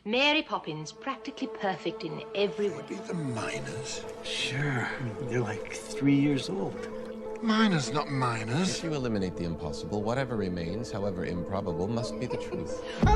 Mary Poppins, practically perfect in every way. Be the miners. Sure. They're like 3 years old. Miners, not miners. If you eliminate the impossible, whatever remains, however improbable, must be the truth. I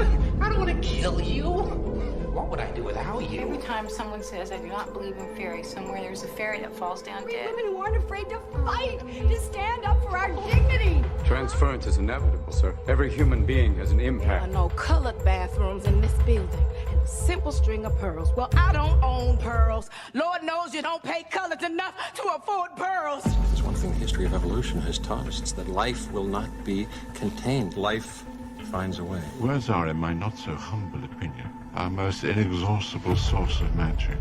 don't want to kill you. What would I do without you? Every time someone says, I do not believe in fairies, somewhere there's a fairy that falls down dead. Women who aren't afraid to fight, to stand up for our dignity. Transference is inevitable, sir. Every human being has an impact. There are no colored bathrooms in this building. And a simple string of pearls. Well, I don't own pearls. Lord knows you don't pay colors enough to afford pearls. There's one thing the history of evolution has taught us. It's that life will not be contained. Life finds a way. Words are, in my not-so-humble opinion, our most inexhaustible source of magic.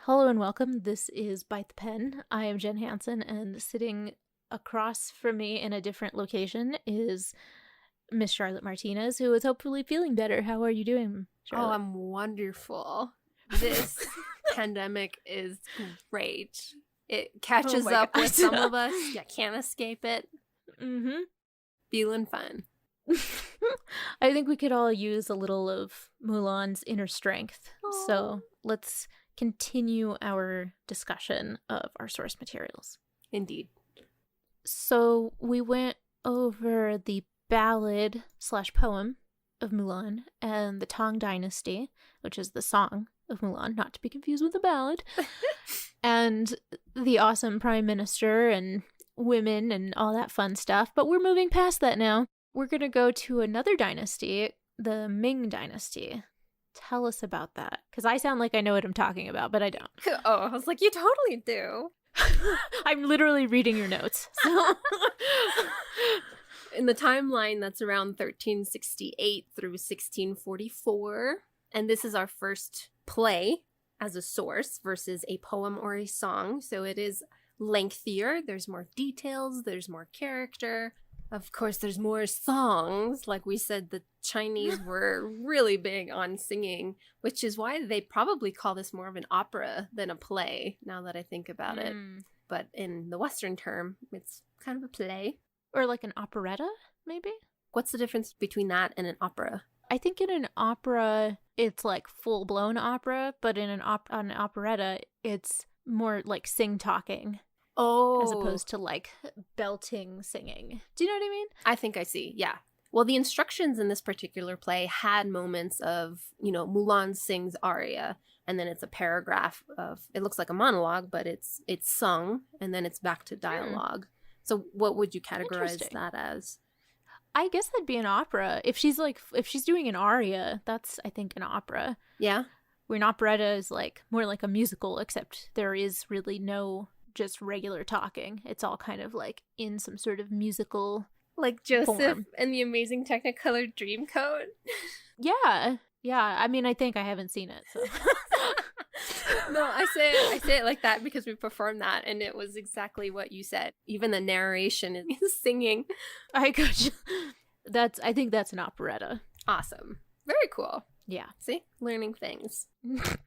Hello and welcome. This is Bite the Pen. I am Jen Hansen, and sitting across from me in a different location is Miss Charlotte Martinez, who is hopefully feeling better. How are you doing, Charlotte? Oh, I'm wonderful. This pandemic is great. It catches up with some of us. You can't escape it. Mm-hmm. Feeling fun. I think we could all use a little of Mulan's inner strength. Aww. So let's continue our discussion of our source materials. Indeed. So we went over the ballad/poem of Mulan and the Tang Dynasty, which is the song of Mulan, not to be confused with the ballad, and the awesome prime minister and women and all that fun stuff. But we're moving past that now. We're going to go to another dynasty, the Ming Dynasty. Tell us about that, because I sound like I know what I'm talking about, but I don't. Oh, I was like, you totally do. I'm literally reading your notes. So. In the timeline, that's around 1368 through 1644. And this is our first play as a source versus a poem or a song. So it is lengthier. There's more details. There's more character. Of course, there's more songs. Like we said, the Chinese were really big on singing, which is why they probably call this more of an opera than a play, now that I think about it. But in the Western term, it's kind of a play. Or like an operetta, maybe? What's the difference between that and an opera? I think in an opera, it's like full-blown opera, but in an operetta, it's more like sing-talking. Oh. As opposed to like belting singing. Do you know what I mean? I think I see, yeah. Well, the instructions in this particular play had moments of, Mulan sings aria, and then it's a paragraph of, it looks like a monologue, but it's sung, and then it's back to dialogue. So what would you categorize that as? I guess that'd be an opera. If she's doing an aria, that's, I think, an opera. Yeah. Where an operetta is like more like a musical, except there is really no just regular talking. It's all kind of like in some sort of musical like Joseph form. And the Amazing Technicolor Dreamcoat. Yeah. I mean, I think I haven't seen it, so. No, I say it like that because we performed that, and it was exactly what you said. Even the narration is singing. I got you. I think that's an operetta. Awesome. Very cool. Yeah. See? Learning things. What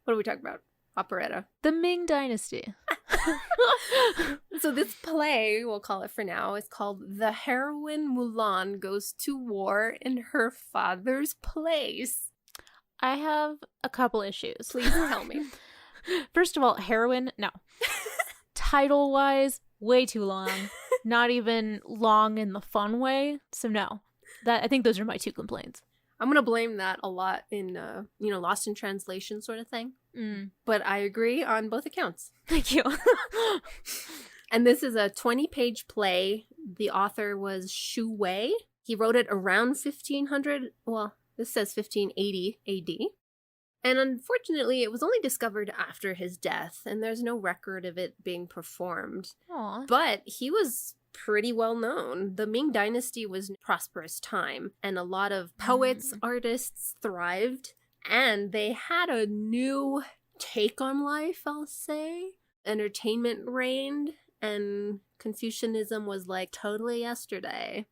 are we talking about? Operetta. The Ming Dynasty. So this play, we'll call it for now, is called The Heroine Mulan Goes to War in Her Father's Place. I have a couple issues. Please tell me. First of all, heroine, no. Title-wise, way too long. Not even long in the fun way. So no. I think those are my two complaints. I'm going to blame that a lot in, lost in translation sort of thing. But I agree on both accounts. Thank you. And this is a 20-page play. The author was Xu Wei. He wrote it around 1500. Well, this says 1580 AD. And unfortunately, it was only discovered after his death, and there's no record of it being performed. Aww. But he was pretty well known. The Ming Dynasty was a prosperous time, and a lot of poets, artists thrived, and they had a new take on life, I'll say. Entertainment reigned, and Confucianism was like totally yesterday.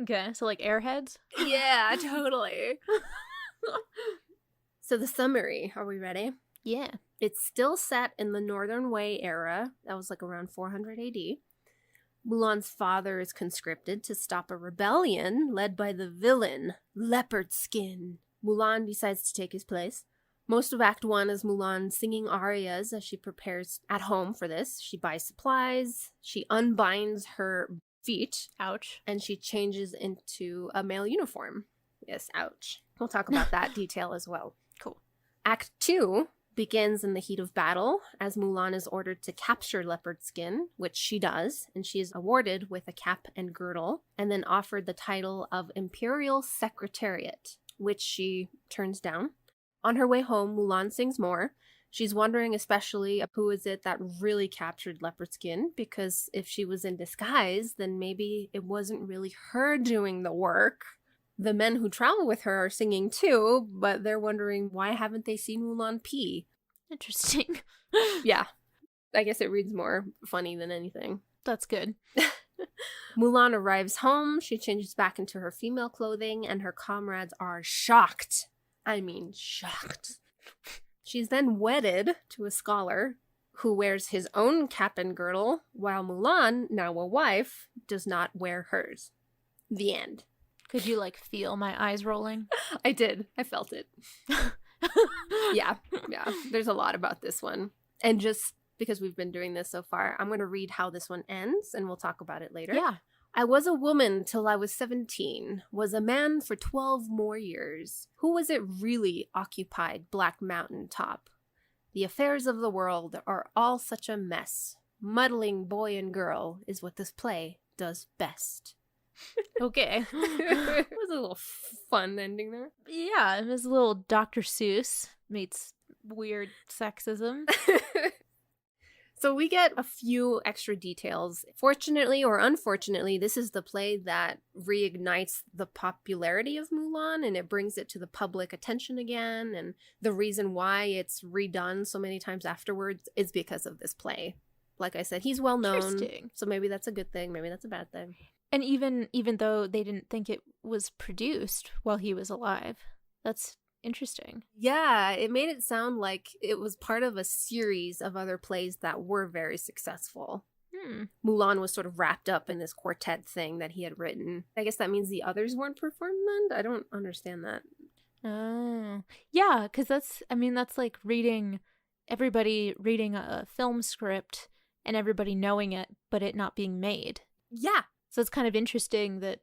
Okay, so like Airheads? Yeah, totally. So the summary, are we ready? Mulan's father is conscripted to stop a rebellion led by the villain, Leopard Skin. Mulan decides to take his place. Most of Act 1 is Mulan singing arias as she prepares at home for this. She buys supplies, she unbinds her feet. Ouch. And she changes into a male uniform. Yes, ouch. We'll talk about that detail as well. Cool. Act 2 begins in the heat of battle as Mulan is ordered to capture Leopard Skin, which she does, and she is awarded with a cap and girdle, and then offered the title of Imperial Secretariat, which she turns down. On her way home, Mulan sings more. She's wondering especially who is it that really captured Leopard Skin, because if she was in disguise, then maybe it wasn't really her doing the work. The men who travel with her are singing too, but they're wondering why haven't they seen Mulan pee? Interesting. Yeah. I guess it reads more funny than anything. That's good. Mulan arrives home, she changes back into her female clothing, and her comrades are shocked. I mean, shocked. She's then wedded to a scholar who wears his own cap and girdle, while Mulan, now a wife, does not wear hers. The end. Could you, feel my eyes rolling? I did. I felt it. Yeah. There's a lot about this one. And just because we've been doing this so far, I'm going to read how this one ends, and we'll talk about it later. Yeah. I was a woman till I was 17, was a man for 12 more years. Who was it really occupied Black Mountain top? The affairs of the world are all such a mess. Muddling boy and girl is what this play does best. Okay. It was a little fun ending there. Yeah, it was a little Dr. Seuss meets weird sexism. So we get a few extra details. Fortunately or unfortunately, this is the play that reignites the popularity of Mulan, and it brings it to the public attention again. And the reason why it's redone so many times afterwards is because of this play. Like I said, he's well known, so maybe that's a good thing, maybe that's a bad thing. And even though they didn't think it was produced while he was alive, that's interesting. Yeah, it made it sound like it was part of a series of other plays that were very successful. Mulan was sort of wrapped up in this quartet thing that he had written. I guess that means the others weren't performed then? I don't understand that. Oh. Yeah, because that's like everybody reading a film script and everybody knowing it, but it not being made. Yeah. So it's kind of interesting that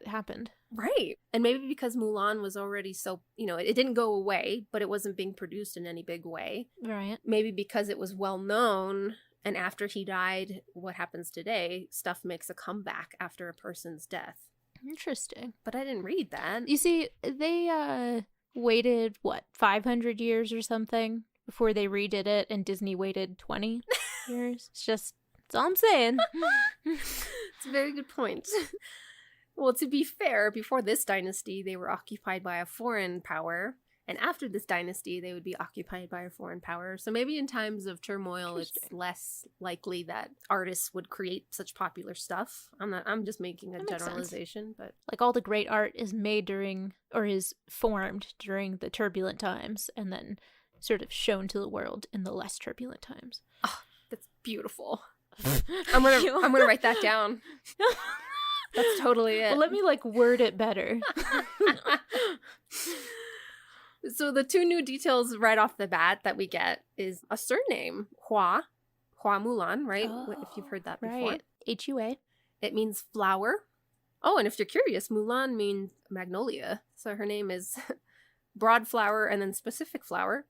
happened. Right. And maybe because Mulan was already so, it didn't go away, but it wasn't being produced in any big way. Right. Maybe because it was well known, and after he died, what happens today, stuff makes a comeback after a person's death. Interesting. But I didn't read that. You see, they waited, 500 years or something before they redid it, and Disney waited 20 years. That's all I'm saying. It's a very good point. Well, to be fair, before this dynasty, they were occupied by a foreign power. And after this dynasty, they would be occupied by a foreign power. So maybe in times of turmoil, it's less likely that artists would create such popular stuff. I'm just making a generalization, but like all the great art is made during, or is formed during the turbulent times, and then sort of shown to the world in the less turbulent times. Oh, that's beautiful. I'm gonna write that down. That's totally it. Well, let me word it better. So the two new details right off the bat that we get is a surname, Hua Mulan, right? Oh, if you've heard that before. Right. H-U-A. It means flower. Oh, and if you're curious, Mulan means magnolia. So her name is broad flower and then specific flower.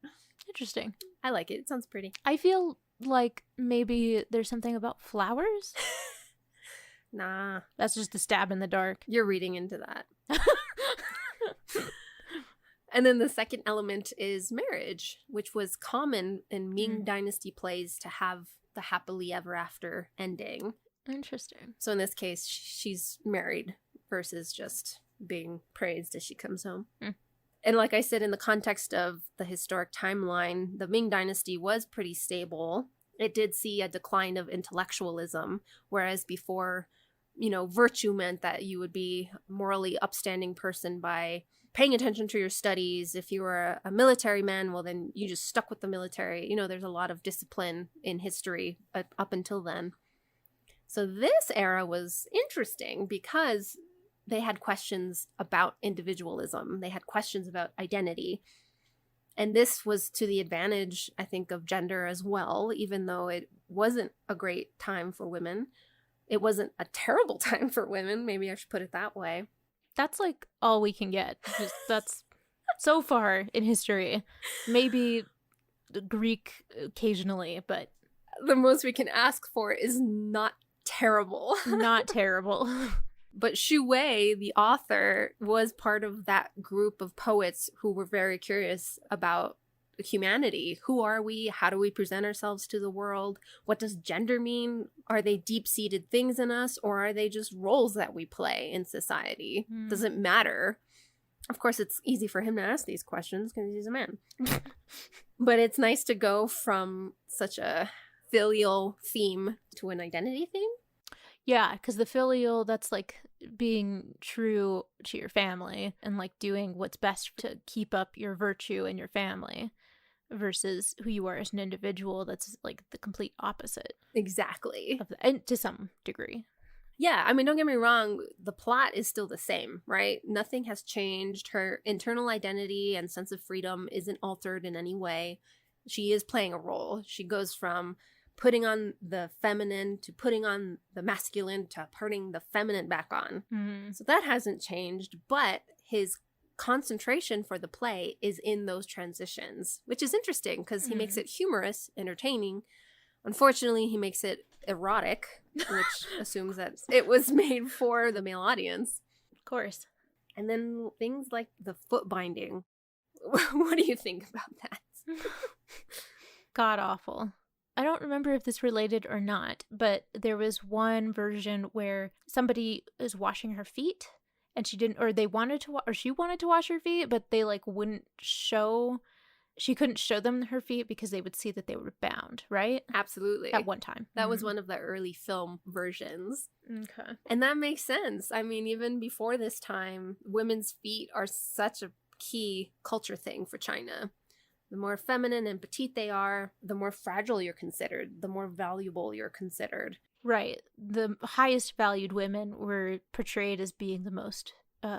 Interesting. I like it. It sounds pretty. I feel like maybe there's something about flowers. Nah. That's just a stab in the dark. You're reading into that. And then the second element is marriage, which was common in Ming Dynasty plays to have the happily ever after ending. Interesting. So in this case, she's married versus just being praised as she comes home. And like I said, in the context of the historic timeline, the Ming Dynasty was pretty stable. It did see a decline of intellectualism, whereas before, virtue meant that you would be a morally upstanding person by paying attention to your studies. If you were a military man, well, then you just stuck with the military. There's a lot of discipline in history up until then. So this era was interesting because they had questions about individualism. They had questions about identity. And this was to the advantage, I think, of gender as well, even though it wasn't a great time for women. It wasn't a terrible time for women. Maybe I should put it that way. That's like all we can get. That's so far in history. Maybe Greek occasionally, but the most we can ask for is not terrible. Not terrible. But Xu Wei, the author, was part of that group of poets who were very curious about humanity. Who are we? How do we present ourselves to the world? What does gender mean? Are they deep-seated things in us, or are they just roles that we play in society? Does it matter? Of course, it's easy for him to ask these questions because he's a man. But it's nice to go from such a filial theme to an identity theme. Yeah, because the filial, that's like being true to your family and like doing what's best to keep up your virtue in your family versus who you are as an individual. That's like the complete opposite. Exactly. And to some degree. Yeah, I mean, don't get me wrong, the plot is still the same, right? Nothing has changed. Her internal identity and sense of freedom isn't altered in any way. She is playing a role. She goes from putting on the feminine to putting on the masculine to putting the feminine back on. Mm-hmm. So that hasn't changed, but his concentration for the play is in those transitions, which is interesting because he makes it humorous, entertaining. Unfortunately, he makes it erotic, which assumes that it was made for the male audience. Of course. And then things like the foot binding. What do you think about that? God awful. I don't remember if this related or not, but there was one version where somebody is washing her feet and she didn't, or they wanted to, or she wanted to wash her feet, but they like wouldn't show, she couldn't show them her feet because they would see that they were bound, right? Absolutely. At one time. That was one of the early film versions. Okay. And that makes sense. I mean, even before this time, women's feet are such a key culture thing for China. The more feminine and petite they are, the more fragile you're considered, the more valuable you're considered. Right. The highest valued women were portrayed as being the most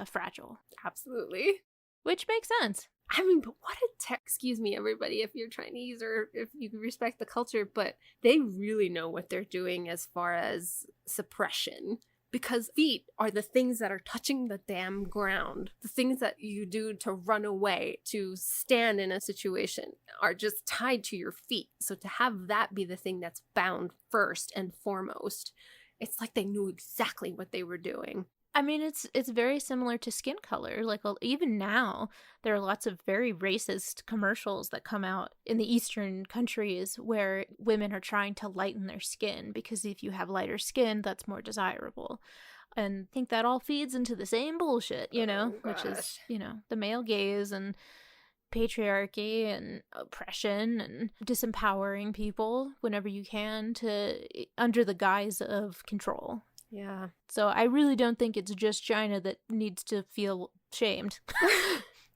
fragile. Absolutely. Which makes sense. I mean, but what a excuse me, everybody, if you're Chinese or if you respect the culture, but they really know what they're doing as far as suppression. Because feet are the things that are touching the damn ground. The things that you do to run away, to stand in a situation, are just tied to your feet. So to have that be the thing that's bound first and foremost, it's like they knew exactly what they were doing. I mean, it's very similar to skin color. Like, even now, there are lots of very racist commercials that come out in the Eastern countries where women are trying to lighten their skin because if you have lighter skin, that's more desirable. And I think that all feeds into the same bullshit, you know, which is, you know, the male gaze and patriarchy and oppression and disempowering people whenever you can to under the guise of control. Yeah. So I really don't think it's just China that needs to feel shamed.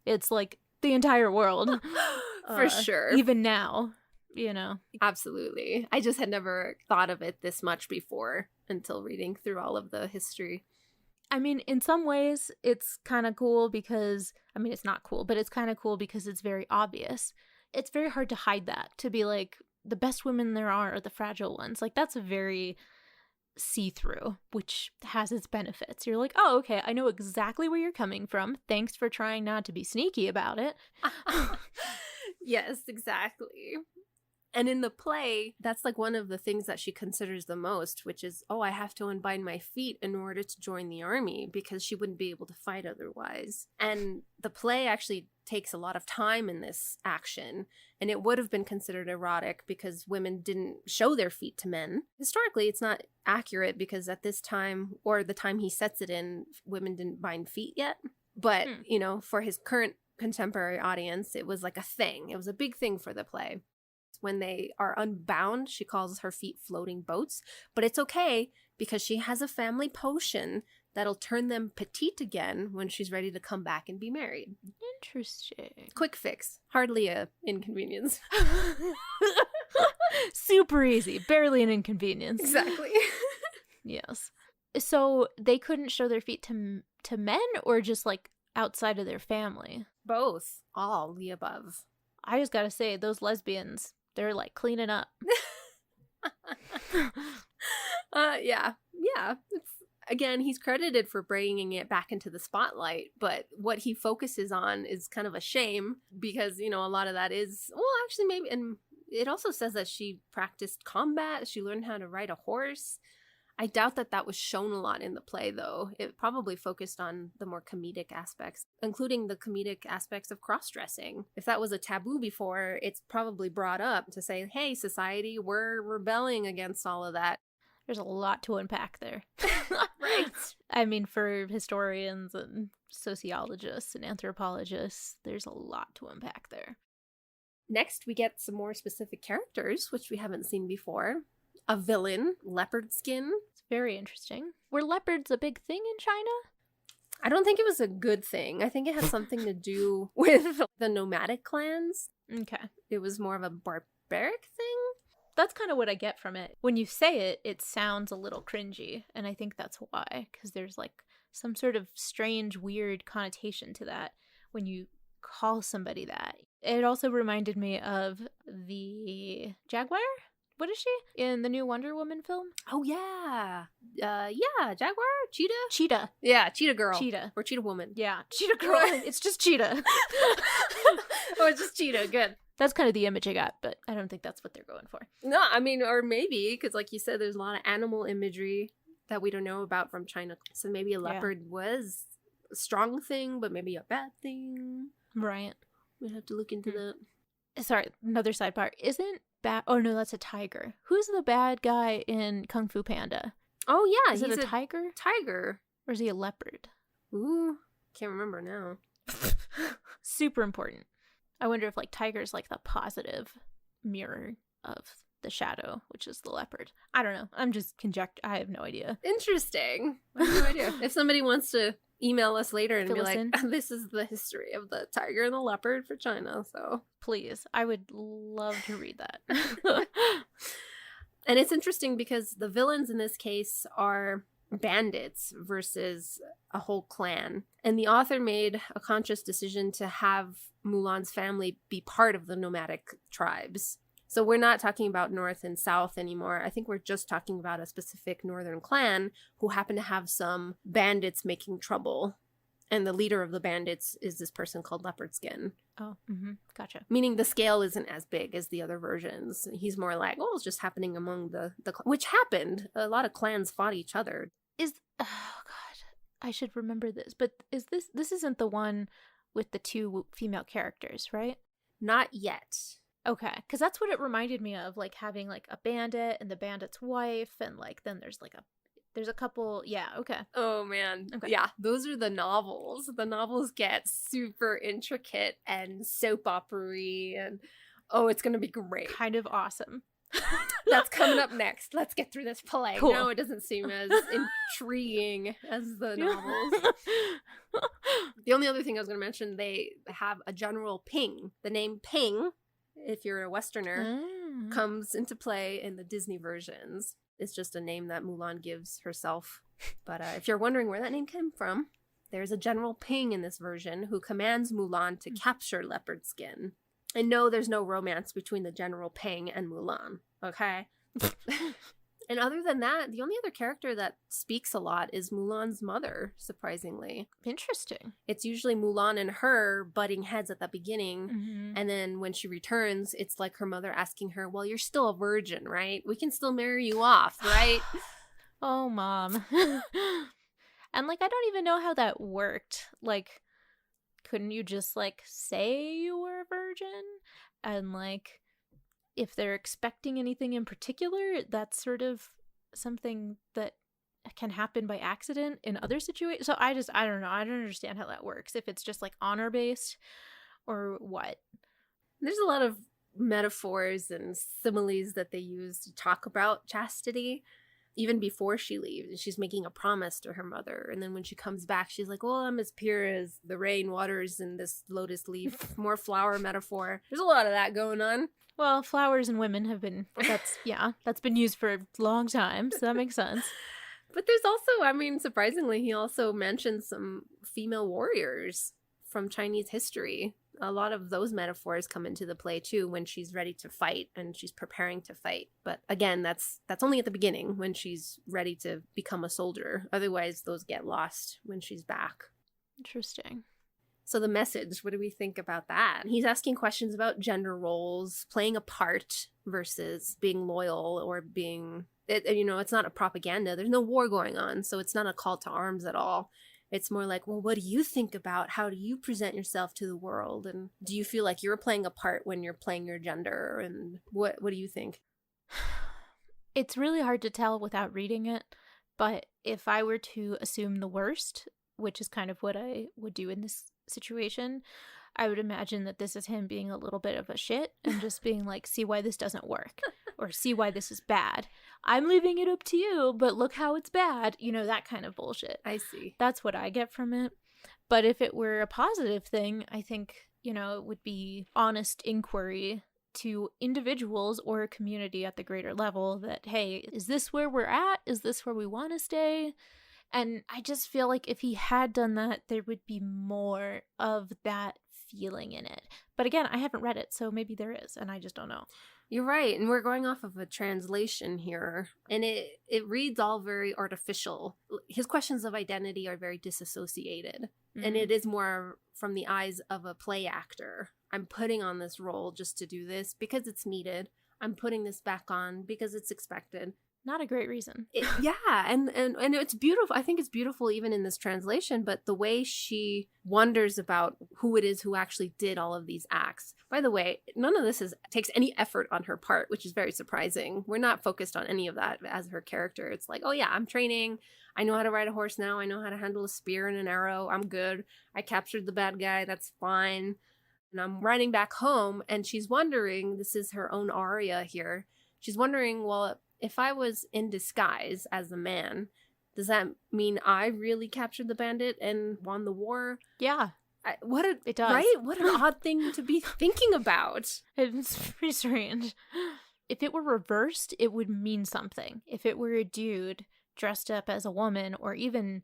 It's like the entire world. For sure. Even now, you know. Absolutely. I just had never thought of it this much before until reading through all of the history. I mean, in some ways, it's kind of cool because, I mean, it's not cool, but it's kind of cool because it's very obvious. It's very hard to hide that, to be like, the best women there are the fragile ones. Like, that's a very see-through, which has its benefits. You're like, oh, okay, I know exactly where you're coming from. Thanks for trying not to be sneaky about it. Yes, exactly. And in the play, that's like one of the things that she considers the most, which is, oh, I have to unbind my feet in order to join the army because she wouldn't be able to fight otherwise. And the play actually takes a lot of time in this action, and it would have been considered erotic because women didn't show their feet to men. Historically, it's not accurate because at this time, or the time he sets it in, women didn't bind feet yet. But, you know, for his current contemporary audience, it was like a thing. It was a big thing for the play. When they are unbound, she calls her feet floating boats. But it's okay because she has a family potion that'll turn them petite again when she's ready to come back and be married. Interesting. Quick fix. Hardly a inconvenience. Super easy. Barely an inconvenience. Exactly. Yes. So they couldn't show their feet to men, or just like outside of their family? Both. All the above. I just gotta say, those lesbians, they're like cleaning up. Yeah. Again, he's credited for bringing it back into the spotlight, but what he focuses on is kind of a shame because, a lot of that is, well, actually maybe, and it also says that she practiced combat, she learned how to ride a horse. I doubt that was shown a lot in the play, though. It probably focused on the more comedic aspects, including the comedic aspects of cross-dressing. If that was a taboo before, it's probably brought up to say, hey, society, we're rebelling against all of that. There's a lot to unpack there. Right. I mean, for historians and sociologists and anthropologists, there's a lot to unpack there. Next, we get some more specific characters, which we haven't seen before. A villain, leopard skin. It's very interesting. Were leopards a big thing in China? I don't think it was a good thing. I think it has something to do with the nomadic clans. Okay. It was more of a barbaric thing. That's kind of what I get from it. When you say it, it sounds a little cringy, and I think that's why, because there's like some sort of strange, weird connotation to that when you call somebody that. It also reminded me of the Jaguar. What is she in the new Wonder Woman film? Oh, yeah. Jaguar? Cheetah? Cheetah. Yeah, Cheetah Girl. Cheetah. Or Cheetah Woman. Yeah, Cheetah Girl. It's just Cheetah. Oh, it's just Cheetah. Good. That's kind of the image I got, but I don't think that's what they're going for. No, I mean, or maybe, because like you said, there's a lot of animal imagery that we don't know about from China. So maybe a leopard was a strong thing, but maybe a bad thing. Right. We'd have to look into that. Sorry, another side part. Oh no, that's a tiger. Who's the bad guy in Kung Fu Panda? Oh yeah, is it a tiger? Tiger. Or is he a leopard? Ooh, can't remember now. Super important. I wonder if like tiger's like the positive mirror of the shadow, which is the leopard. I don't know. I'm just I have no idea. Interesting. I have no idea. If somebody wants to email us later and be like, this is the history of the tiger and the leopard for China, so please, I would love to read that. And it's interesting because the villains in this case are bandits versus a whole clan, and the author made a conscious decision to have Mulan's family be part of the nomadic tribes. So we're not talking about North and South anymore. I think we're just talking about a specific northern clan who happen to have some bandits making trouble. And the leader of the bandits is this person called Leopard Skin. Oh, gotcha. Meaning the scale isn't as big as the other versions. He's more like, oh, it's just happening among the which happened. A lot of clans fought each other. Oh God, I should remember this. But this isn't the one with the two female characters, right? Not yet. Okay, because that's what it reminded me of, like having like a bandit and the bandit's wife, and like then there's a couple. Yeah, okay. Oh man, okay. Yeah, those are the novels. The novels get super intricate and soap opera-y, and oh, it's gonna be great. Kind of awesome. That's coming up next. Let's get through this play. Cool. No, it doesn't seem as intriguing as the novels. The only other thing I was going to mention, they have a General Ping. The name Ping, if you're a Westerner, comes into play in the Disney versions. It's just a name that Mulan gives herself. But if you're wondering where that name came from, there's a General Ping in this version who commands Mulan to capture Leopard Skin. And no, there's no romance between the General Ping and Mulan, okay? And other than that, the only other character that speaks a lot is Mulan's mother, surprisingly. Interesting. It's usually Mulan and her butting heads at the beginning, and then when she returns, it's like her mother asking her, well, you're still a virgin, right? We can still marry you off, right? Oh, Mom. And, like, I don't even know how that worked. Like, couldn't you just, like, say you were a virgin? And, like, if they're expecting anything in particular, that's sort of something that can happen by accident in other situations. So I don't know. I don't understand how that works. If it's just, like, honor-based or what. There's a lot of metaphors and similes that they use to talk about chastity. Even before she leaves, she's making a promise to her mother. And then when she comes back, she's like, well, I'm as pure as the rain waters in this lotus leaf. More flower metaphor. There's a lot of that going on. Well, flowers and women have been, that's been used for a long time. So that makes sense. But there's also, I mean, surprisingly, he also mentions some female warriors from Chinese history. A lot of those metaphors come into the play too when she's ready to fight and she's preparing to fight. But again, that's only at the beginning when she's ready to become a soldier. Otherwise, those get lost when she's back. Interesting. So the message, what do we think about that? He's asking questions about gender roles, playing a part versus being loyal or being, it's not a propaganda. There's no war going on, so it's not a call to arms at all. It's more like, well, what do you think about how do you present yourself to the world? And do you feel like you're playing a part when you're playing your gender? And what do you think? It's really hard to tell without reading it, but if I were to assume the worst, which is kind of what I would do in this situation, I would imagine that this is him being a little bit of a shit and just being like, see why this doesn't work or see why this is bad. I'm leaving it up to you, but look how it's bad. That kind of bullshit. I see. That's what I get from it. But if it were a positive thing, I think, it would be honest inquiry to individuals or a community at the greater level that, hey, is this where we're at? Is this where we want to stay? And I just feel like if he had done that, there would be more of that feeling in it. But again, I haven't read it, so maybe there is, and I just don't know. You're right, and we're going off of a translation here, and it reads all very artificial. His questions of identity are very disassociated, and it is more from the eyes of a play actor. I'm putting on this role just to do this because it's needed. I'm putting this back on because it's expected. Not a great reason. And it's beautiful. I think it's beautiful even in this translation, but the way she wonders about who it is who actually did all of these acts. By the way, none of this takes any effort on her part, which is very surprising. We're not focused on any of that as her character. It's like, oh yeah, I'm training. I know how to ride a horse now. I know how to handle a spear and an arrow. I'm good. I captured the bad guy. That's fine. And I'm riding back home, and she's wondering, this is her own aria here. She's wondering, well, if I was in disguise as a man, does that mean I really captured the bandit and won the war? Yeah. It does. Right? What an odd thing to be thinking about. It's pretty strange. If it were reversed, it would mean something. If it were a dude dressed up as a woman, or even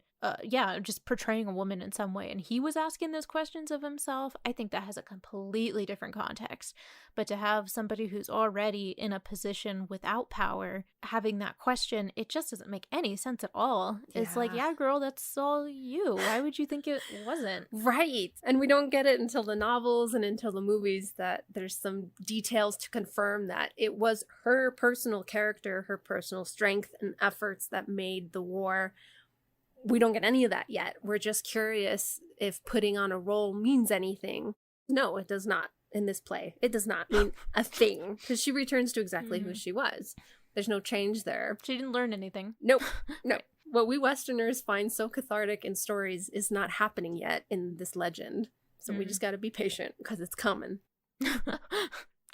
just portraying a woman in some way, and he was asking those questions of himself, I think that has a completely different context. But to have somebody who's already in a position without power having that question, it just doesn't make any sense at all. Yeah. It's like, yeah, girl, that's all you. Why would you think it wasn't? Right. And we don't get it until the novels and until the movies that there's some details to confirm that it was her personal character, her personal strength and efforts that made the war. We don't get any of that yet. We're just curious if putting on a role means anything. No, it does not in this play. It does not mean a thing, because she returns to exactly who she was. There's no change there. She didn't learn anything. Nope. No. What we Westerners find so cathartic in stories is not happening yet in this legend. So we just got to be patient because it's coming.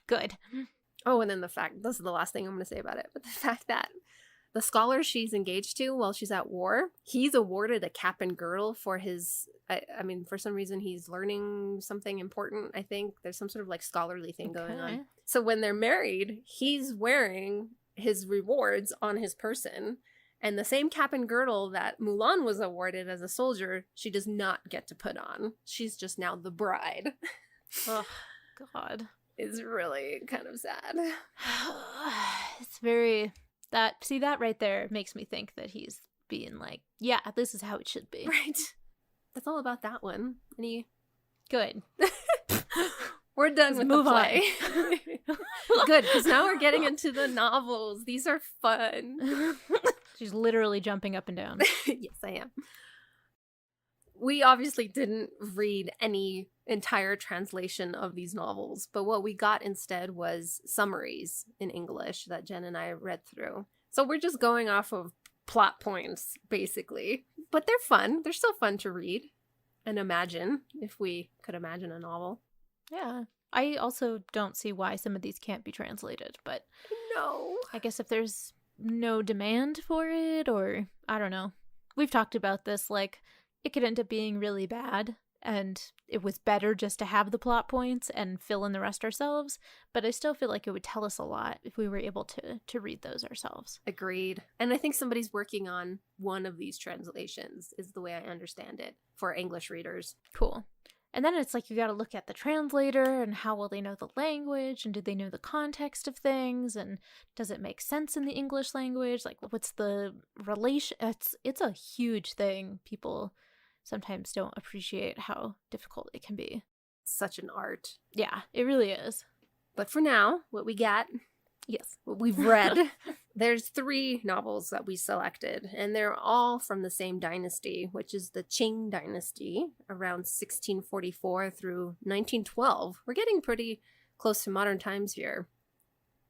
Good. Oh, and then the fact, this is the last thing I'm going to say about it, but the fact that the scholar she's engaged to while she's at war, he's awarded a cap and girdle for his, I mean, for some reason he's learning something important, I think. There's some sort of like scholarly thing going on. So when they're married, he's wearing his rewards on his person. And the same cap and girdle that Mulan was awarded as a soldier, she does not get to put on. She's just now the bride. Oh, God. It's really kind of sad. It's very... That right there makes me think that he's being like, yeah, this is how it should be. Right. That's all about that one. Good. We're done with the play. Good, because now we're getting into the novels. These are fun. She's literally jumping up and down. Yes, I am. We obviously didn't read any entire translation of these novels, but what we got instead was summaries in English that Jen and I read through. So we're just going off of plot points, basically. But they're fun. They're still fun to read and imagine, if we could imagine a novel. Yeah. I also don't see why some of these can't be translated, but no. I guess if there's no demand for it, or I don't know. We've talked about this, like, it could end up being really bad, and it was better just to have the plot points and fill in the rest ourselves, but I still feel like it would tell us a lot if we were able to read those ourselves. Agreed. And I think somebody's working on one of these translations, is the way I understand it, for English readers. Cool. And then it's like you got to look at the translator and how well they know the language, and do they know the context of things, and does it make sense in the English language? Like, what's the relation? It's a huge thing. People sometimes don't appreciate how difficult it can be. Such an art. Yeah, it really is. But for now, what we got, yes, what we've read, there's 3 novels that we selected, and they're all from the same dynasty, which is the Qing dynasty, around 1644 through 1912. We're getting pretty close to modern times here.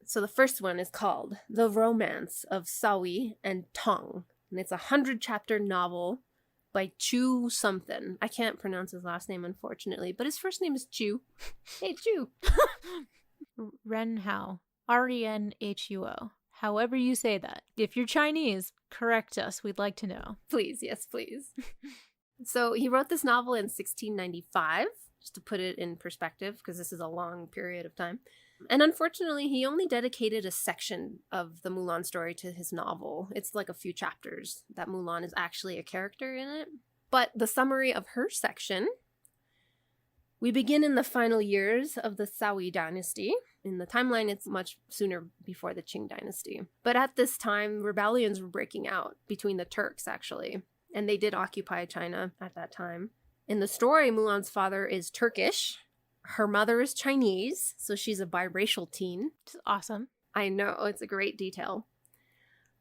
So the first one is called The Romance of Sawi and Tong, and it's a 100-chapter novel by Chu something. I can't pronounce his last name, unfortunately, but his first name is Chu. Hey, Chu. Ren Hao. Renhuo. However you say that. If you're Chinese, correct us. We'd like to know. Please, yes, please. So he wrote this novel in 1695, just to put it in perspective, because this is a long period of time. And unfortunately, he only dedicated a section of the Mulan story to his novel. It's like a few chapters that Mulan is actually a character in it. But the summary of her section, we begin in the final years of the Sawi dynasty. In the timeline, it's much sooner before the Qing dynasty. But at this time, rebellions were breaking out between the Turks, actually. And they did occupy China at that time. In the story, Mulan's father is Turkish. Her mother is Chinese, so she's a biracial teen. Which is awesome. I know, it's a great detail.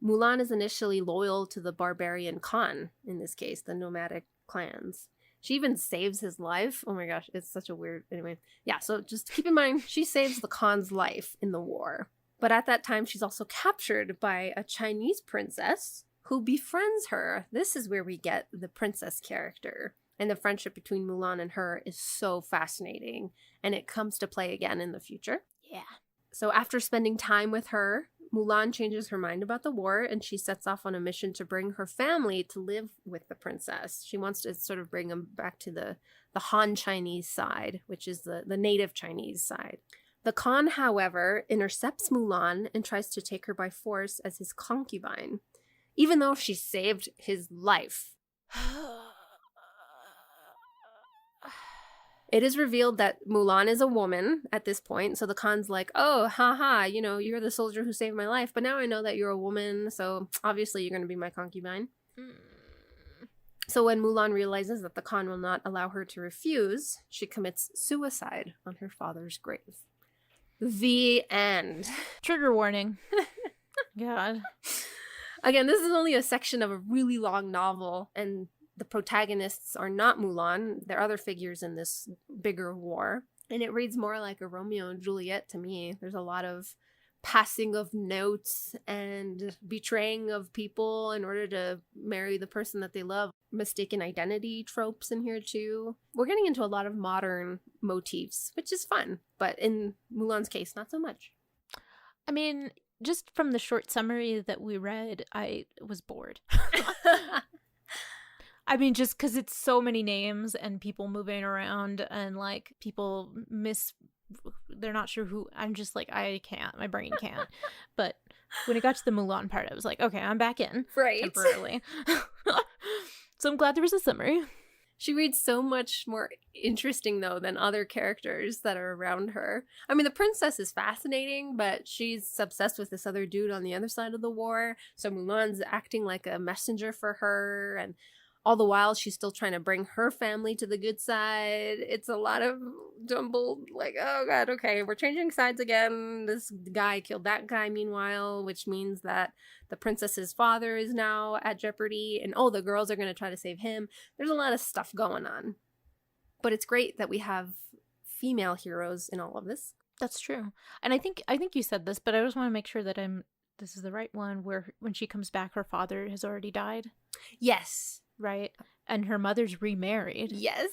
Mulan is initially loyal to the barbarian Khan, in this case, the nomadic clans. She even saves his life. Oh my gosh, it's such a weird... Anyway, yeah, so just keep in mind, she saves the Khan's life in the war. But at that time, she's also captured by a Chinese princess who befriends her. This is where we get the princess character. And the friendship between Mulan and her is so fascinating. And it comes to play again in the future. Yeah. So after spending time with her, Mulan changes her mind about the war, and she sets off on a mission to bring her family to live with the princess. She wants to sort of bring them back to the Han Chinese side, which is the native Chinese side. The Khan, however, intercepts Mulan and tries to take her by force as his concubine, even though she saved his life. It is revealed that Mulan is a woman at this point, so the Khan's like, oh, haha, you know, you're the soldier who saved my life, but now I know that you're a woman, so obviously you're going to be my concubine. So when Mulan realizes that the Khan will not allow her to refuse, she commits suicide on her father's grave. The end. Trigger warning. God. Again, this is only a section of a really long novel, and the protagonists are not Mulan. They're other figures in this bigger war. And it reads more like a Romeo and Juliet to me. There's a lot of passing of notes and betraying of people in order to marry the person that they love. Mistaken identity tropes in here too. We're getting into a lot of modern motifs, which is fun. But in Mulan's case, not so much. I mean, just from the short summary that we read, I was bored. I mean, just because it's so many names and people moving around and like people they're not sure who. I'm just like, I can't. My brain can't. But when it got to the Mulan part, I was like, okay, I'm back in. Right. Temporarily. So I'm glad there was a summary. She reads so much more interesting, though, than other characters that are around her. I mean, the princess is fascinating, but she's obsessed with this other dude on the other side of the war. So Mulan's acting like a messenger for her, and all the while, she's still trying to bring her family to the good side. It's a lot of jumbled, like, oh god, okay, we're changing sides again. This guy killed that guy, meanwhile, which means that the princess's father is now at jeopardy, and oh, the girls are going to try to save him. There's a lot of stuff going on. But it's great that we have female heroes in all of this. That's true. And I think you said this, but I just want to make sure that this is the right one, where when she comes back, her father has already died. Yes. Right? And her mother's remarried. Yes.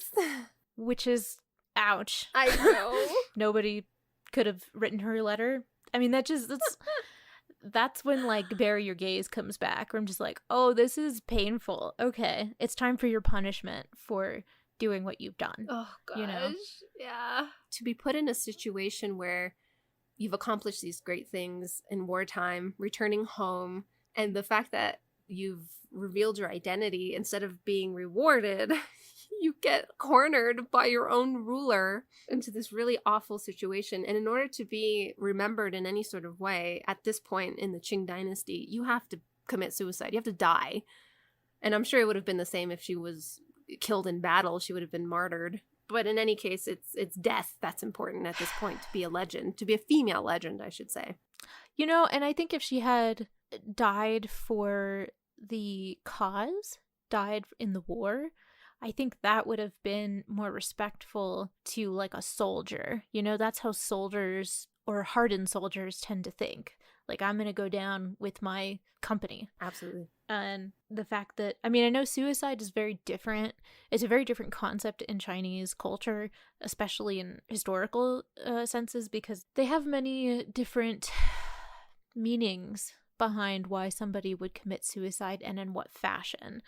Which is, ouch. I know. Nobody could have written her a letter. I mean, that's when, like, Bury Your Gaze comes back, where I'm just like, oh, this is painful. Okay, it's time for your punishment for doing what you've done. Oh, gosh. You know? Yeah. To be put in a situation where you've accomplished these great things in wartime, returning home, and the fact that you've revealed your identity, instead of being rewarded, you get cornered by your own ruler into this really awful situation. And in order to be remembered in any sort of way at this point in the Qing dynasty, you have to commit suicide. You have to die. And I'm sure it would have been the same if she was killed in battle. She would have been martyred. But in any case, it's death that's important at this point, to be a legend, to be a female legend, I should say. You know, and I think if she had died for the cause, died in the war, I think that would have been more respectful to like a soldier. You know, that's how soldiers or hardened soldiers tend to think. Like, I'm going to go down with my company. Absolutely. And the fact that, I mean, I know suicide is very different. It's a very different concept in Chinese culture, especially in historical senses, because they have many different meanings behind why somebody would commit suicide and in what fashion.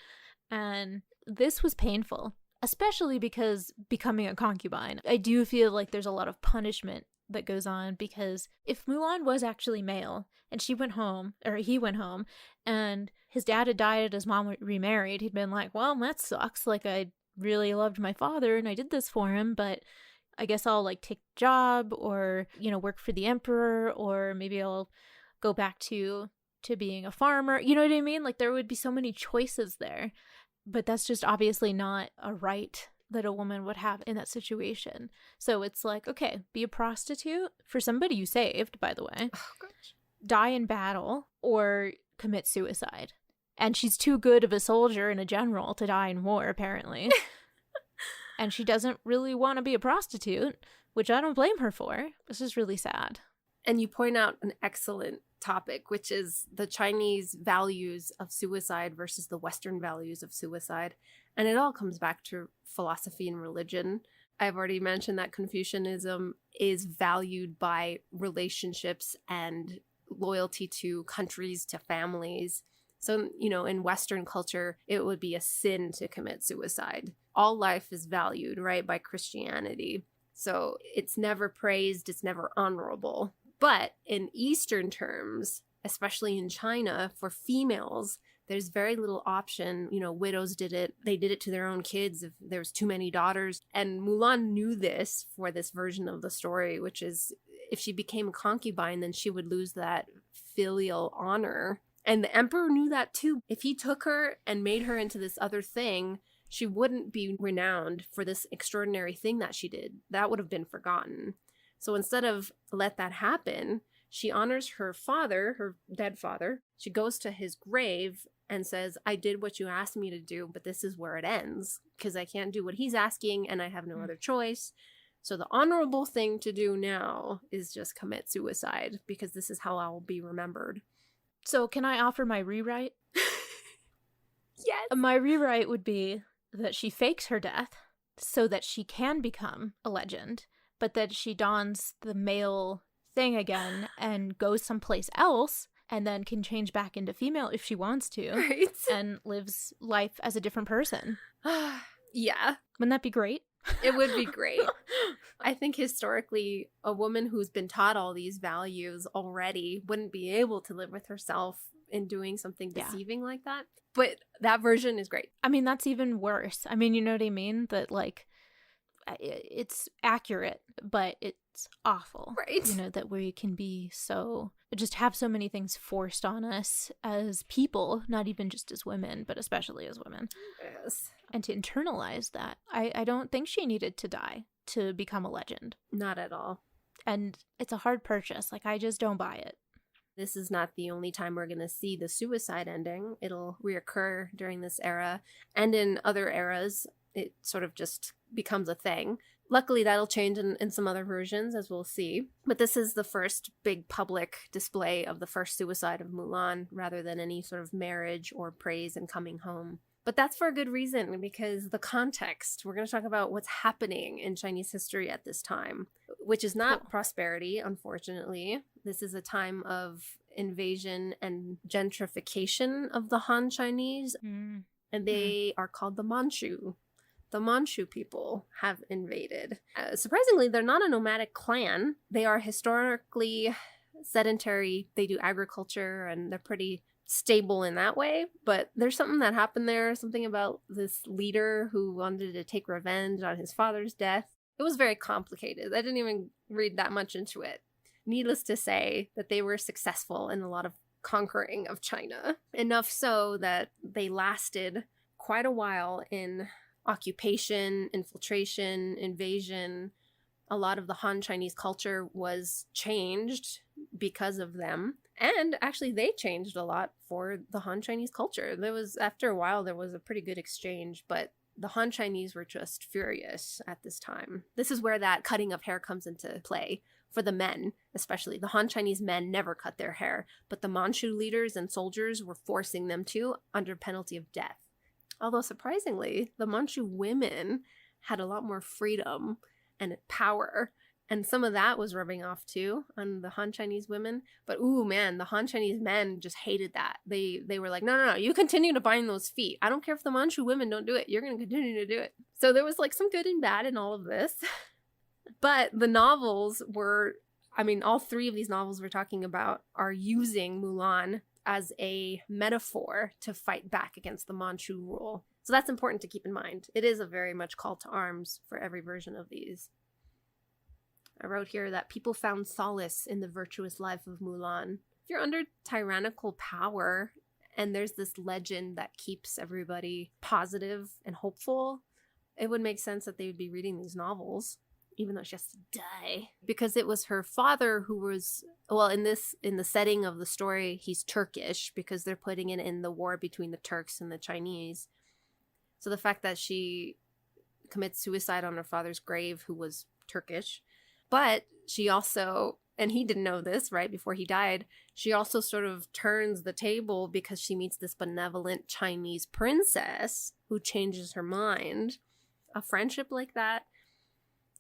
And this was painful, especially because becoming a concubine, I do feel like there's a lot of punishment that goes on, because if Mulan was actually male and she went home, or he went home, and his dad had died, his mom remarried, he'd been like, well, that sucks. Like, I really loved my father and I did this for him, but I guess I'll like take a job, or, you know, work for the emperor, or maybe I'll go back to being a farmer. You know what I mean? Like, there would be so many choices there, but that's just obviously not a right that a woman would have in that situation. So it's like, okay, be a prostitute for somebody you saved, by the way. Oh, gosh. Die in battle, or commit suicide. And she's too good of a soldier and a general to die in war, apparently. And she doesn't really want to be a prostitute, which I don't blame her for. This is really sad. And you point out an excellent topic, which is the Chinese values of suicide versus the Western values of suicide. And it all comes back to philosophy and religion. I've already mentioned that Confucianism is valued by relationships and loyalty to countries, to families. So, you know, in Western culture, it would be a sin to commit suicide. All life is valued, right, by Christianity. So it's never praised, it's never honorable. But in Eastern terms, especially in China, for females, there's very little option. You know, widows did it. They did it to their own kids if there was too many daughters. And Mulan knew this for this version of the story, which is if she became a concubine, then she would lose that filial honor. And the emperor knew that too. If he took her and made her into this other thing, she wouldn't be renowned for this extraordinary thing that she did. That would have been forgotten. So instead of let that happen, she honors her father, her dead father. She goes to his grave and says, I did what you asked me to do, but this is where it ends, because I can't do what he's asking and I have no other choice. So the honorable thing to do now is just commit suicide, because this is how I will be remembered. So can I offer my rewrite? Yes. My rewrite would be that she fakes her death so that she can become a legend, but that she dons the male thing again and goes someplace else and then can change back into female if she wants to, right, and lives life as a different person. Yeah. Wouldn't that be great? It would be great. I think historically, a woman who's been taught all these values already wouldn't be able to live with herself in doing something deceiving like that. But that version is great. I mean, that's even worse. I mean, you know what I mean? That, like, it's accurate, but it's awful. Right. You know, that we can be so, just have so many things forced on us as people, not even just as women, but especially as women. Yes. And to internalize that. I don't think she needed to die to become a legend. Not at all. And it's a hard purchase. Like, I just don't buy it. This is not the only time we're going to see the suicide ending. It'll reoccur during this era. And in other eras, it sort of just becomes a thing. Luckily, that'll change in some other versions, as we'll see. But this is the first big public display of the first suicide of Mulan, rather than any sort of marriage or praise and coming home. But that's for a good reason, because the context, we're going to talk about what's happening in Chinese history at this time, which is not prosperity, unfortunately. This is a time of invasion and gentrification of the Han Chinese, and they are called the Manchu. the Manchu people have invaded. Surprisingly, they're not a nomadic clan. They are historically sedentary. They do agriculture and they're pretty stable in that way. But there's something that happened there, something about this leader who wanted to take revenge on his father's death. It was very complicated. I didn't even read that much into it. Needless to say that they were successful in a lot of conquering of China. Enough so that they lasted quite a while in occupation, infiltration, invasion. A lot of the Han Chinese culture was changed because of them. And actually they changed a lot for the Han Chinese culture. After a while, there was a pretty good exchange, but the Han Chinese were just furious at this time. This is where that cutting of hair comes into play. For the men, especially. The Han Chinese men never cut their hair, but the Manchu leaders and soldiers were forcing them to under penalty of death. Although surprisingly, the Manchu women had a lot more freedom and power, and some of that was rubbing off too on the Han Chinese women. But ooh man, the Han Chinese men just hated that. They were like, no, you continue to bind those feet. I don't care if the Manchu women don't do it. You're going to continue to do it. So there was like some good and bad in all of this. But the novels were, all three of these novels we're talking about are using Mulan as a metaphor to fight back against the Manchu rule. So that's important to keep in mind. It is a very much call to arms for every version of these. I wrote here that people found solace in the virtuous life of Mulan. If you're under tyrannical power and there's this legend that keeps everybody positive and hopeful, it would make sense that they would be reading these novels. Even though she has to die. Because it was her father who was, in the setting of the story, he's Turkish because they're putting it in the war between the Turks and the Chinese. So the fact that she commits suicide on her father's grave, who was Turkish, but she also, and he didn't know this, right, before he died, she also sort of turns the table because she meets this benevolent Chinese princess who changes her mind. A friendship like that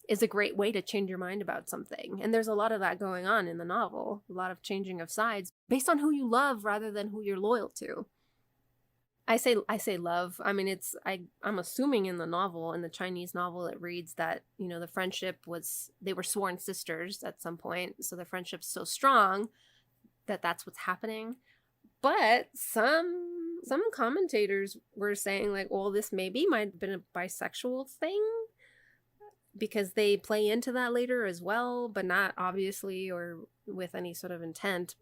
is a great way to change your mind about something. And there's a lot of that going on in the novel. A lot of changing of sides based on who you love rather than who you're loyal to. I say love. I'm assuming in the novel, in the Chinese novel, it reads that, the friendship they were sworn sisters at some point. So the friendship's so strong that that's what's happening. But some commentators were saying like, well, this maybe might have been a bisexual thing, because they play into that later as well, but not obviously or with any sort of intent.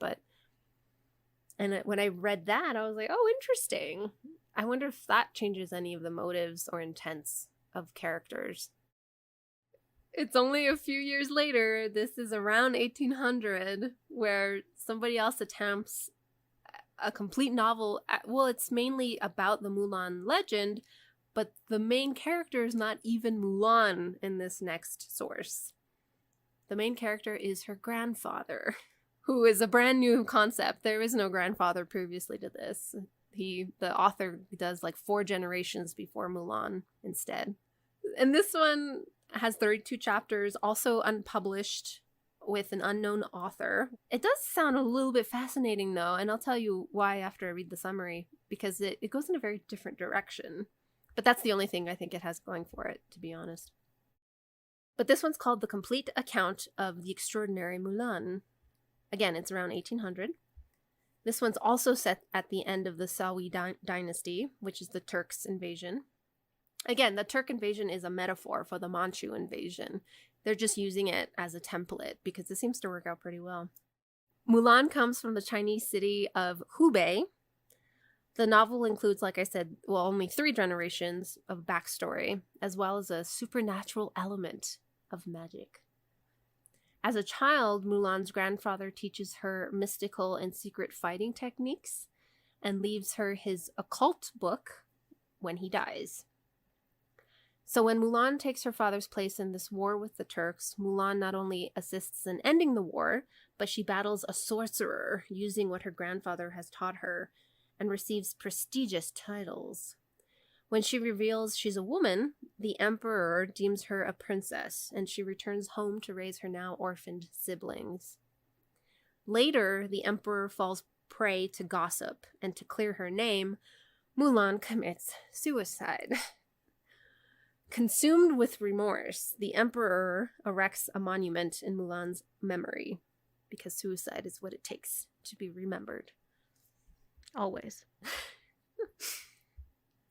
When I read that, I was like, oh, interesting. I wonder if that changes any of the motives or intents of characters. It's only a few years later, this is around 1800, where somebody else attempts a complete novel. Well, it's mainly about the Mulan legend, but the main character is not even Mulan in this next source. The main character is her grandfather, who is a brand new concept. There is no grandfather previously to this. The author does like 4 generations before Mulan instead. And this one has 32 chapters, also unpublished with an unknown author. It does sound a little bit fascinating though, and I'll tell you why after I read the summary, because it goes in a very different direction. But that's the only thing I think it has going for it, to be honest. But this one's called The Complete Account of the Extraordinary Mulan. Again, it's around 1800. This one's also set at the end of the Sawi dynasty, which is the Turks' invasion. Again, the Turk invasion is a metaphor for the Manchu invasion. They're just using it as a template because it seems to work out pretty well. Mulan comes from the Chinese city of Hubei. The novel includes, like I said, only 3 generations of backstory, as well as a supernatural element of magic. As a child, Mulan's grandfather teaches her mystical and secret fighting techniques and leaves her his occult book when he dies. So when Mulan takes her father's place in this war with the Turks, Mulan not only assists in ending the war, but she battles a sorcerer using what her grandfather has taught her and receives prestigious titles. When she reveals she's a woman, the emperor deems her a princess, and she returns home to raise her now orphaned siblings. Later, the emperor falls prey to gossip, and to clear her name, Mulan commits suicide. Consumed with remorse, the emperor erects a monument in Mulan's memory because suicide is what it takes to be remembered. Always.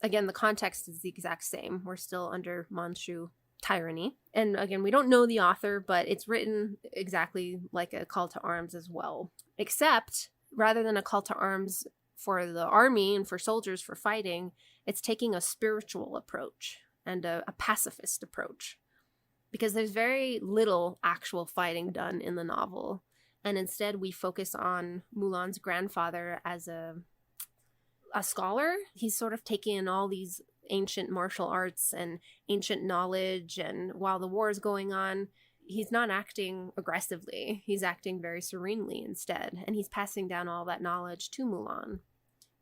Again, the context is the exact same. We're still under Manchu tyranny. And again, we don't know the author, but it's written exactly like a call to arms as well. Except, rather than a call to arms for the army and for soldiers for fighting, it's taking a spiritual approach and a pacifist approach. Because there's very little actual fighting done in the novel. And instead, we focus on Mulan's grandfather as a scholar. He's sort of taking in all these ancient martial arts and ancient knowledge, and while the war is going on, he's not acting aggressively. He's acting very serenely instead, and he's passing down all that knowledge to Mulan.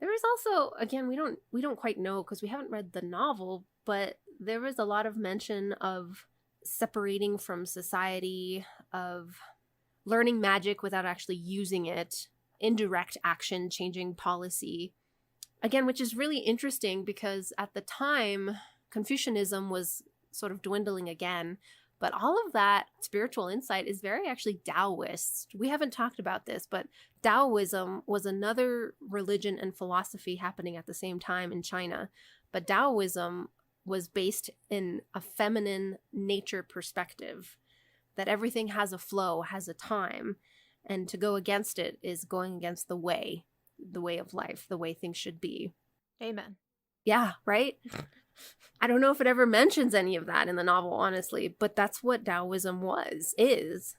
There is also, again, we don't quite know because we haven't read the novel, but there was a lot of mention of separating from society, of learning magic without actually using it, indirect action, changing policy. Again, which is really interesting because at the time, Confucianism was sort of dwindling again. But all of that spiritual insight is very actually Taoist. We haven't talked about this, but Taoism was another religion and philosophy happening at the same time in China. But Taoism was based in a feminine nature perspective, that everything has a flow, has a time, and to go against it is going against the way of life, the way things should be. Amen. Yeah, right? I don't know if it ever mentions any of that in the novel, honestly, but that's what Taoism is.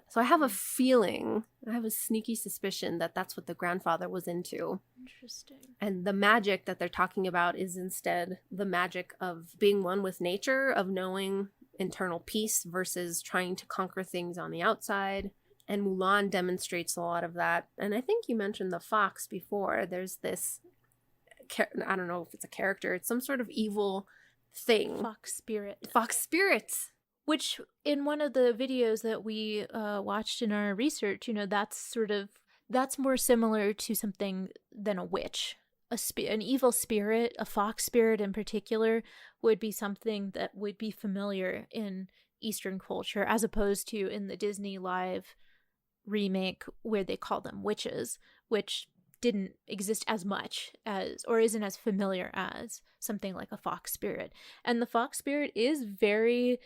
So I have a feeling, I have a sneaky suspicion that that's what the grandfather was into. Interesting. And the magic that they're talking about is instead the magic of being one with nature, of knowing internal peace versus trying to conquer things on the outside. And Mulan demonstrates a lot of that. And I think you mentioned the fox before. There's this, I don't know if it's a character, it's some sort of evil thing. Fox spirit. Fox spirits. Which, in one of the videos that we watched in our research, that's more similar to something than a witch. An evil spirit, a fox spirit in particular, would be something that would be familiar in Eastern culture, as opposed to in the Disney live remake where they call them witches, which didn't exist as much as, or isn't as familiar as, something like a fox spirit. And the fox spirit is very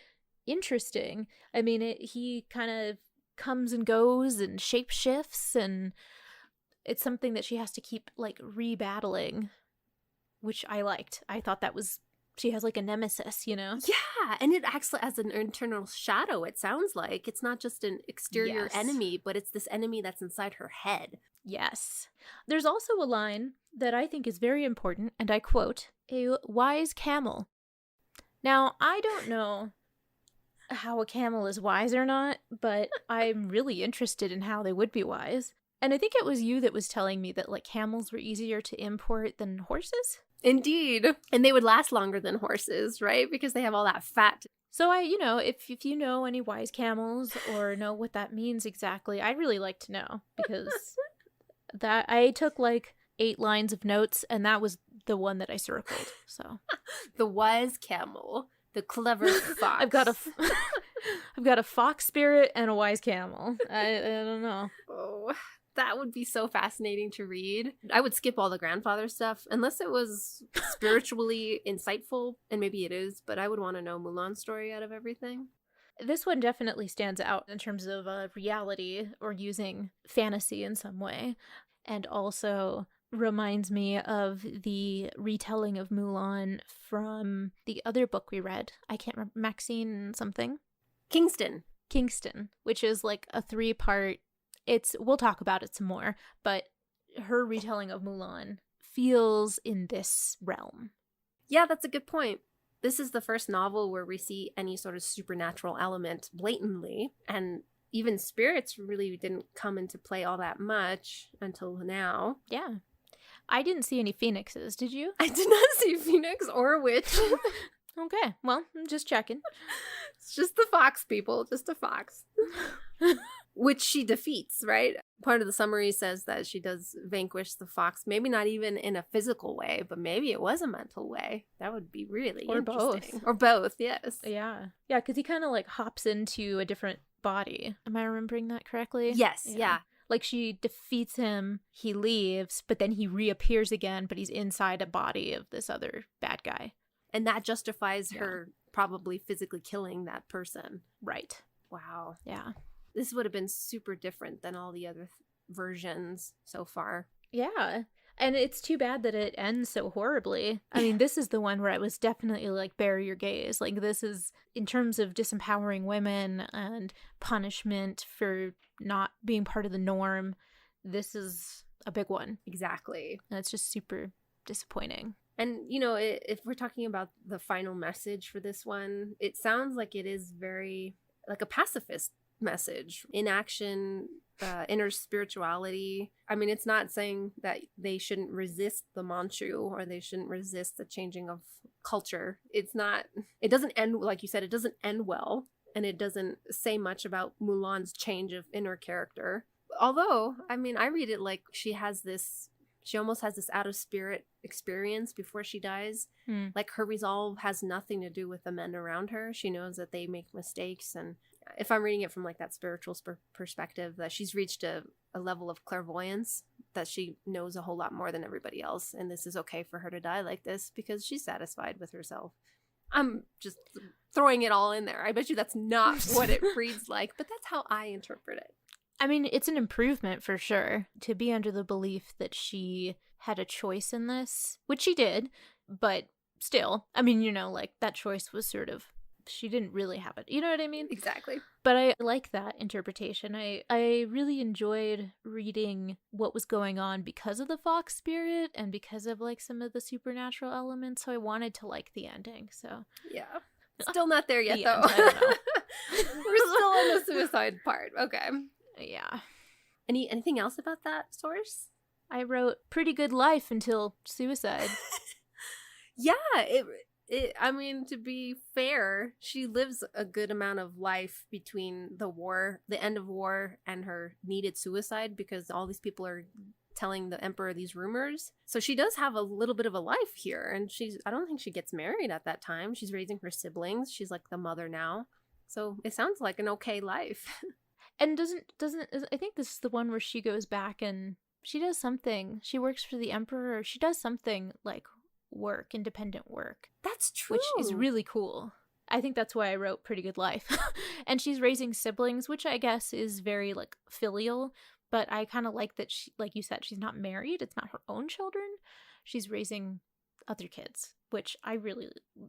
interesting. I mean, he kind of comes and goes and shape shifts, and it's something that she has to keep like rebattling, which I liked. I thought that was, she has like a nemesis, you know? Yeah, and it acts as an internal shadow, it sounds like. It's not just an exterior enemy, but it's this enemy that's inside her head. Yes. There's also a line that I think is very important, and I quote, "A wise camel." Now, I don't know how a camel is wise or not, but I'm really interested in how they would be wise. And I think it was you that was telling me that like camels were easier to import than horses. Indeed. And they would last longer than horses, right? Because they have all that fat. So if you know any wise camels or know what that means exactly, I'd really like to know, because that I took like 8 lines of notes and that was the one that I circled. So the wise camel. The clever fox. I've got a fox spirit and a wise camel. I don't know. Oh, that would be so fascinating to read. I would skip all the grandfather stuff unless it was spiritually insightful, and maybe it is, but I would want to know Mulan's story out of everything. This one definitely stands out in terms of reality or using fantasy in some way, and also reminds me of the retelling of Mulan from the other book we read. I can't remember, Maxine something? Kingston, which is like a 3-part, we'll talk about it some more, but her retelling of Mulan feels in this realm. Yeah, that's a good point. This is the first novel where we see any sort of supernatural element blatantly, and even spirits really didn't come into play all that much until now. Yeah. I didn't see any phoenixes, did you? I did not see a phoenix or a witch. Okay, well, I'm just checking. It's just the fox, people. Just a fox. which she defeats, right? Part of the summary says that she does vanquish the fox, maybe not even in a physical way, but maybe it was a mental way. That would be really interesting. Or both, yes. Yeah. Yeah, because he kind of like hops into a different body. Am I remembering that correctly? Yes, yeah. Like she defeats him, he leaves, but then he reappears again, but he's inside a body of this other bad guy. And that justifies her probably physically killing that person. Right. Wow. Yeah. This would have been super different than all the other versions so far. Yeah. And it's too bad that it ends so horribly. I mean, this is the one where I was definitely like, bury your gaze. Like, this is, in terms of disempowering women and punishment for not being part of the norm, this is a big one. Exactly. And it's just super disappointing. And, you know, if we're talking about the final message for this one, it sounds like it is very, like a pacifist message. Inaction, inner spirituality. I mean, it's not saying that they shouldn't resist the Manchu or they shouldn't resist the changing of culture. It doesn't end, like you said, it doesn't end well. And it doesn't say much about Mulan's change of inner character. Although, I mean, I read it like she almost has this out of spirit experience before she dies. Like her resolve has nothing to do with the men around her. She knows that they make mistakes, and if I'm reading it from like that spiritual perspective, that she's reached a level of clairvoyance that she knows a whole lot more than everybody else, and this is okay for her to die like this because she's satisfied with herself. I'm just throwing it all in there. I bet you that's not what it reads like, but that's how I interpret it. I mean, it's an improvement for sure to be under the belief that she had a choice in this, which she did, but still, I mean, you know, like that choice was sort of, she didn't really have it. You know what I mean? Exactly. But I like that interpretation. I really enjoyed reading what was going on because of the fox spirit and because of like some of the supernatural elements. So I wanted to like the ending. So yeah, still not there yet though. I don't know. We're still in the suicide part. Okay. Yeah. Anything else about that source? I wrote pretty good life until suicide. Yeah, I mean, to be fair, she lives a good amount of life between the end of war, and her needed suicide because all these people are telling the emperor these rumors. So she does have a little bit of a life here, and I don't think she gets married at that time. She's raising her siblings. She's like the mother now. So it sounds like an okay life. And I think this is the one where she goes back and she does something. She works for the emperor, or she does something like independent work. That's true. Which is really cool. I think that's why I wrote pretty good life. And she's raising siblings, which I guess is very like filial, but I kind of like that she, like you said, she's not married. It's not her own children. She's raising other kids, which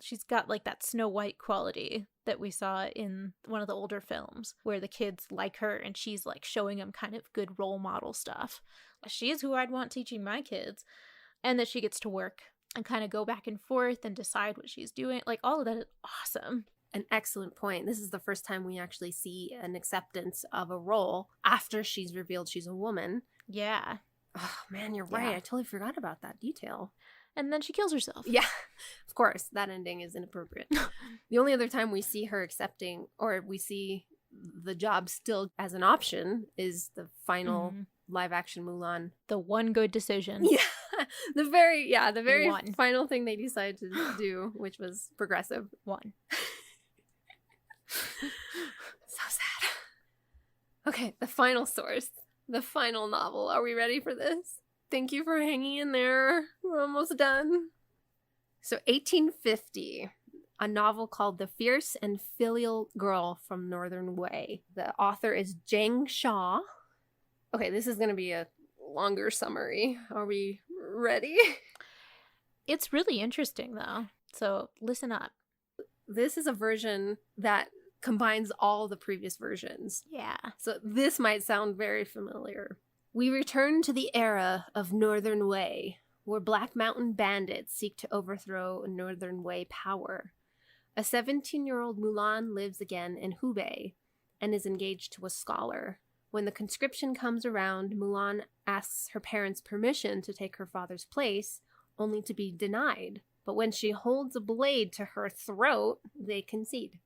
she's got like that Snow White quality that we saw in one of the older films where the kids like her and she's like showing them kind of good role model stuff. She is who I'd want teaching my kids. And that she gets to work and kind of go back and forth and decide what she's doing. Like, all of that is awesome. An excellent point. This is the first time we actually see an acceptance of a role after she's revealed she's a woman. Yeah. Oh, man, you're right. I totally forgot about that detail. And then she kills herself. Yeah, of course. That ending is inappropriate. The only other time we see her accepting, or we see the job still as an option, is the final live-action Mulan. The one good decision. Yeah. The very final thing they decided to do, which was progressive. One. So sad. Okay, the final source. The final novel. Are we ready for this? Thank you for hanging in there. We're almost done. So 1850, a novel called The Fierce and Filial Girl from Northern Wei. The author is Zhang Shaw. Okay, this is going to be a longer summary. Are we ready? It's really interesting, though. So listen up. This is a version that combines all the previous versions. Yeah. So this might sound very familiar. We return to the era of Northern Wei, where Black Mountain bandits seek to overthrow Northern Wei power. A 17-year-old Mulan lives again in Hubei and is engaged to a scholar. When the conscription comes around, Mulan asks her parents' permission to take her father's place, only to be denied. But when she holds a blade to her throat, they concede.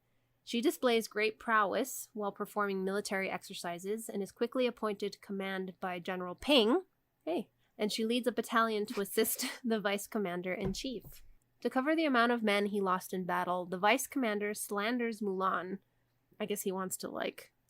She displays great prowess while performing military exercises and is quickly appointed to command by General Ping. Hey. And she leads a battalion to assist the vice commander in chief. To cover the amount of men he lost in battle, the vice commander slanders Mulan. I guess he wants to,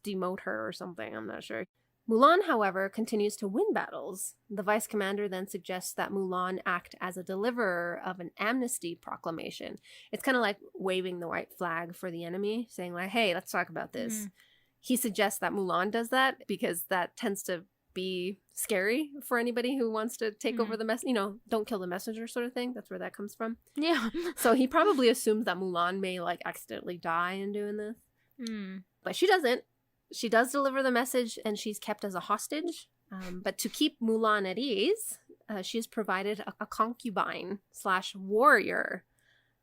demote her or something, I'm not sure. Mulan, however, continues to win battles. The vice commander then suggests that Mulan act as a deliverer of an amnesty proclamation. It's kind of like waving the white flag for the enemy, saying hey, let's talk about this. He suggests that Mulan does that because that tends to be scary for anybody who wants to take over the don't kill the messenger sort of thing. That's where that comes from. Yeah. So he probably assumes that Mulan may accidentally die in doing this. But she doesn't. She does deliver the message and she's kept as a hostage. But to keep Mulan at ease, she is provided a concubine/warrior,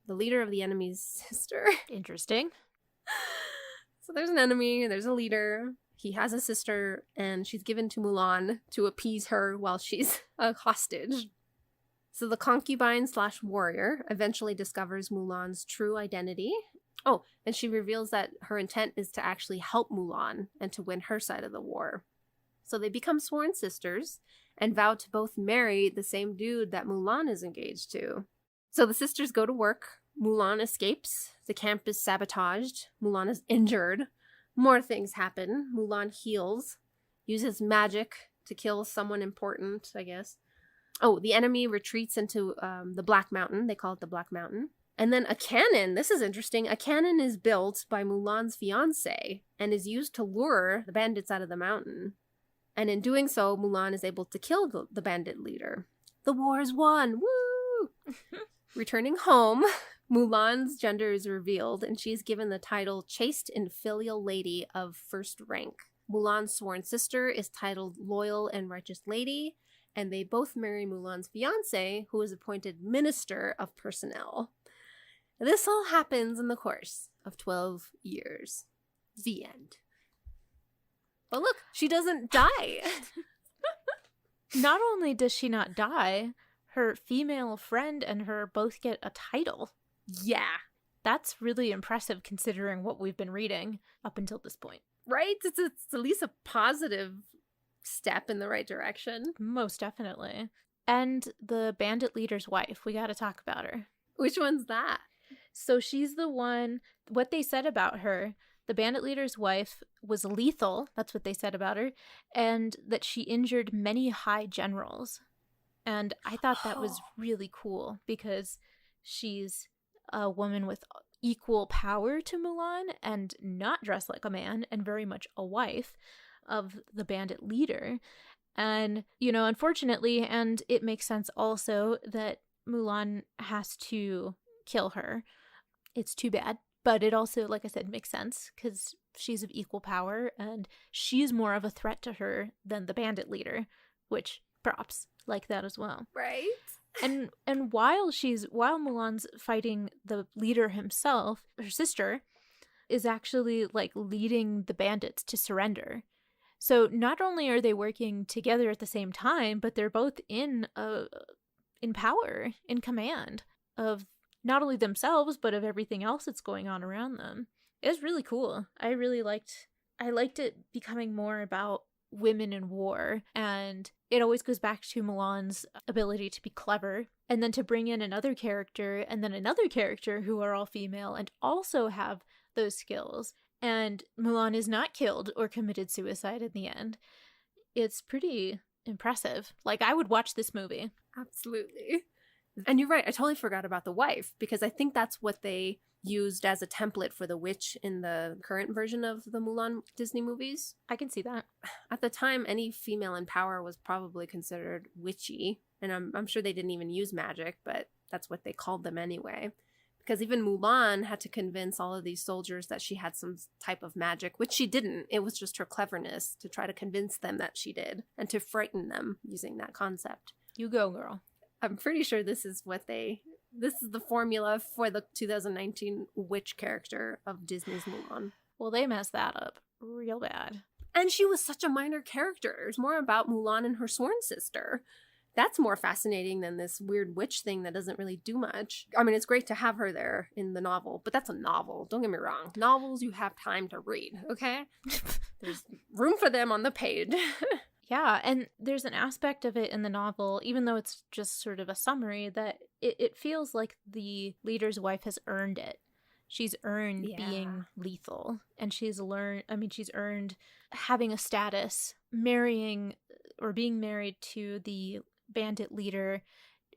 the leader of the enemy's sister. Interesting. So there's an enemy, there's a leader. He has a sister, and she's given to Mulan to appease her while she's a hostage. So the concubine/warrior eventually discovers Mulan's true identity. Oh, and she reveals that her intent is to actually help Mulan and to win her side of the war. So they become sworn sisters and vow to both marry the same dude that Mulan is engaged to. So the sisters go to work. Mulan escapes. The camp is sabotaged. Mulan is injured. More things happen. Mulan heals, uses magic to kill someone important, I guess. Oh, the enemy retreats into the Black Mountain. They call it the Black Mountain. And then a cannon, this is interesting, a cannon is built by Mulan's fiancé and is used to lure the bandits out of the mountain. And in doing so, Mulan is able to kill the bandit leader. The war is won! Woo! Returning home, Mulan's gender is revealed and she is given the title Chaste and Filial Lady of First Rank. Mulan's sworn sister is titled Loyal and Righteous Lady, and they both marry Mulan's fiancé, who is appointed Minister of Personnel. This all happens in the course of 12 years. The end. But look, she doesn't die. Not only does she not die, her female friend and her both get a title. Yeah. That's really impressive considering what we've been reading up until this point. Right? It's at least a positive step in the right direction. Most definitely. And the bandit leader's wife, we gotta talk about her. Which one's that? So she's the one, what they said about her, the bandit leader's wife was lethal, that's what they said about her, and that she injured many high generals. And I thought that was really cool because she's a woman with equal power to Mulan and not dressed like a man and very much a wife of the bandit leader. And, unfortunately, and it makes sense also that Mulan has to kill her. It's too bad. But it also, like I said, makes sense because she's of equal power and she's more of a threat to her than the bandit leader, which props like that as well. Right? And while Mulan's fighting the leader himself, her sister is actually leading the bandits to surrender. So not only are they working together at the same time, but they're both in power, in command of not only themselves, but of everything else that's going on around them. It was really cool. I liked it becoming more about women in war, and it always goes back to Mulan's ability to be clever, and then to bring in another character, and then another character who are all female and also have those skills. And Mulan is not killed or committed suicide in the end. It's pretty impressive. I would watch this movie. Absolutely. And you're right, I totally forgot about the wife, because I think that's what they used as a template for the witch in the current version of the Mulan Disney movies. I can see that. At the time, any female in power was probably considered witchy, and I'm sure they didn't even use magic, but that's what they called them anyway. Because even Mulan had to convince all of these soldiers that she had some type of magic, which she didn't. It was just her cleverness to try to convince them that she did, and to frighten them using that concept. You go, girl. I'm pretty sure this is the formula for the 2019 witch character of Disney's Mulan. Well, they messed that up real bad. And she was such a minor character. It was more about Mulan and her sworn sister. That's more fascinating than this weird witch thing that doesn't really do much. I mean, it's great to have her there in the novel, but that's a novel. Don't get me wrong. Novels you have time to read, okay? There's room for them on the page. Yeah, and there's an aspect of it in the novel, even though it's just sort of a summary, that it feels like the leader's wife has earned it. She's earned being lethal, and she's earned having a status. Marrying or being married to the bandit leader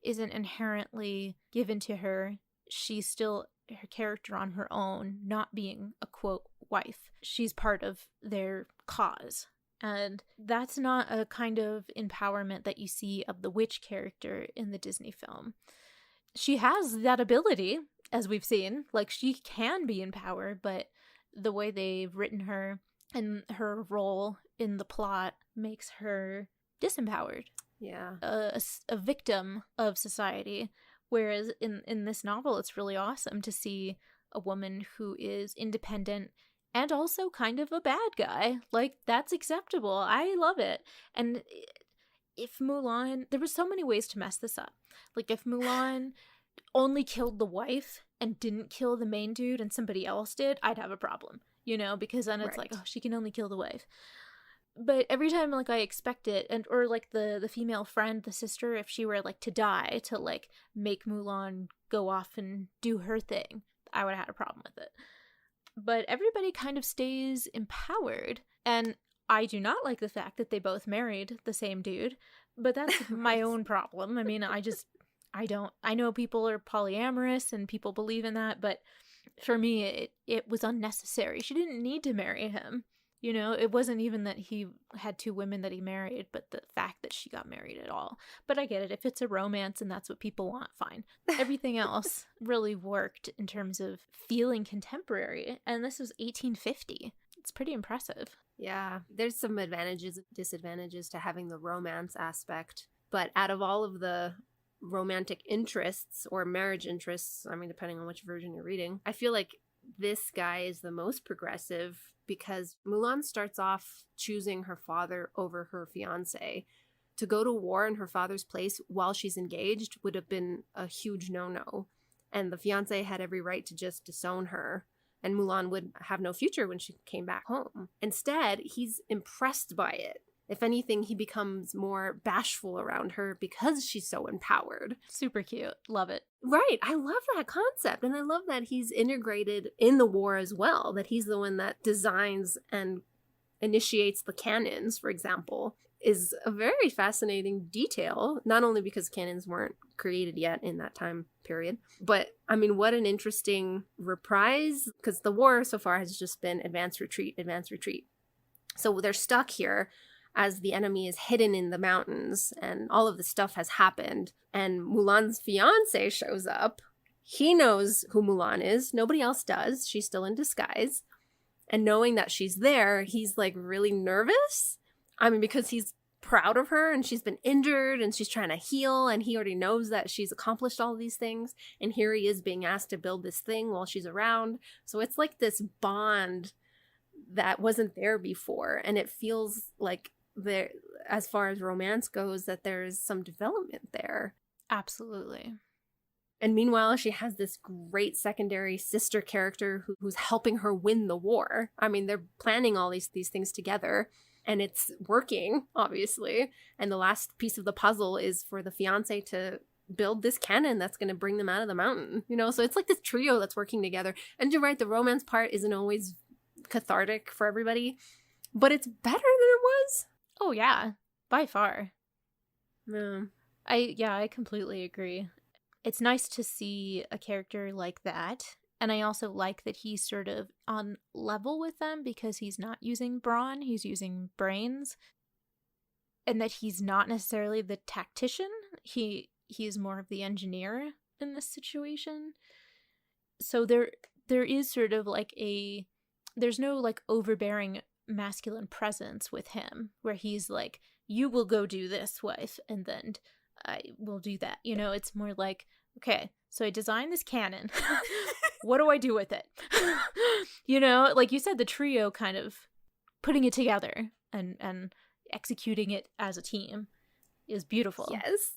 isn't inherently given to her. She's still her character on her own, not being a quote wife. She's part of their cause. And that's not a kind of empowerment that you see of the witch character in the Disney film. She has that ability, as we've seen. Like, she can be in power, but the way they've written her and her role in the plot makes her disempowered. Yeah. A victim of society. Whereas in this novel, it's really awesome to see a woman who is independent and also kind of a bad guy. Like, that's acceptable. I love it. And if Mulan... There were so many ways to mess this up. Like, if Mulan only killed the wife and didn't kill the main dude and somebody else did, I'd have a problem. You know? Because then it's like, oh, she can only kill the wife. But every time, like, I expect it, or, like, the female friend, the sister, if she were, like, to die, to, like, make Mulan go off and do her thing, I would have had a problem with it. But everybody kind of stays empowered. And I do not like the fact that they both married the same dude. But that's my own problem. I mean, I know people are polyamorous and people believe in that. But for me, it was unnecessary. She didn't need to marry him. You know, it wasn't even that he had 2 women that he married, but the fact that she got married at all. But I get it. If it's a romance and that's what people want, fine. Everything else really worked in terms of feeling contemporary. And this was 1850. It's pretty impressive. Yeah, there's some advantages and disadvantages to having the romance aspect. But out of all of the romantic interests or marriage interests, I mean, depending on which version you're reading, I feel like this guy is the most progressive, because Mulan starts off choosing her father over her fiancé. To go to war in her father's place while she's engaged would have been a huge no-no. And the fiancé had every right to just disown her. And Mulan would have no future when she came back home. Instead, he's impressed by it. If anything, he becomes more bashful around her because she's so empowered. Super cute. Love it. Right. I love that concept. And I love that he's integrated in the war as well, that he's the one that designs and initiates the cannons, for example, is a very fascinating detail, not only because cannons weren't created yet in that time period, but I mean, what an interesting reprise, because the war so far has just been advance, retreat, advance, retreat. So they're stuck here as the enemy is hidden in the mountains and all of this stuff has happened. And Mulan's fiancé shows up. He knows who Mulan is. Nobody else does. She's still in disguise. And knowing that she's there, he's like really nervous. I mean, because he's proud of her and she's been injured and she's trying to heal. And he already knows that she's accomplished all these things. And here he is being asked to build this thing while she's around. So it's like this bond that wasn't there before. And it feels like there, as far as romance goes, that there is some development there. Absolutely. And meanwhile, she has this great secondary sister character who's helping her win the war. I mean, they're planning all these things together, and it's working, obviously. And the last piece of the puzzle is for the fiancé to build this cannon that's going to bring them out of the mountain. You know, so it's like this trio that's working together. And you're right, the romance part isn't always cathartic for everybody, but it's better than it was. Oh, yeah. By far. Yeah. I completely agree. It's nice to see a character like that. And I also like that he's sort of on level with them because he's not using brawn, he's using brains. And that he's not necessarily the tactician. He's more of the engineer in this situation. So there is sort of like there's no like overbearing masculine presence with him where he's like, you will go do this, wife, and then I will do that. You know, it's more like, okay, so I designed this cannon. What do I do with it? You know, like you said, the trio kind of putting it together and executing it as a team. is beautiful. Yes.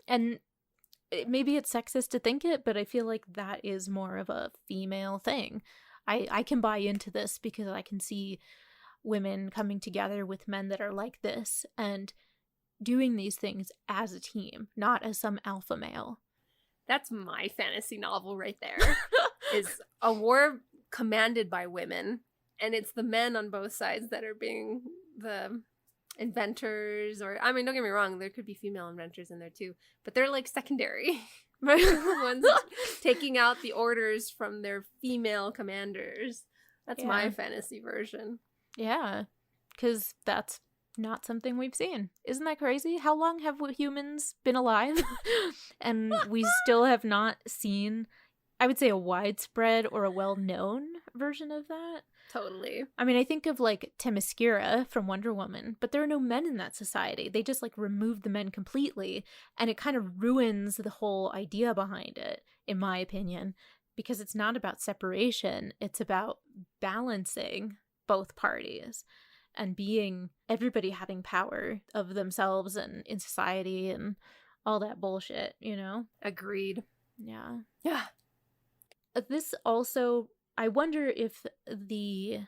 And maybe it's sexist to think it, but I feel like that is more of a female thing. I can buy into this because I can see women coming together with men that are like this and doing these things as a team, not as some alpha male. That's my fantasy novel right there. Is a war commanded by women, and it's the men on both sides that are being the inventors, or I mean, don't get me wrong, there could be female inventors in there too, but they're like secondary. The ones taking out the orders from their female commanders. That's my fantasy version. Yeah, because that's not something we've seen. Isn't that crazy? How long have humans been alive? And we still have not seen, I would say, a widespread or a well-known version of that. Totally. I mean, I think of like Themyscira from Wonder Woman, but there are no men in that society. They just like remove the men completely, and it kind of ruins the whole idea behind it, in my opinion, because it's not about separation. It's about balancing both parties and everybody having power of themselves and in society and all that bullshit, you know? Agreed. Yeah. Yeah. This also, I wonder if the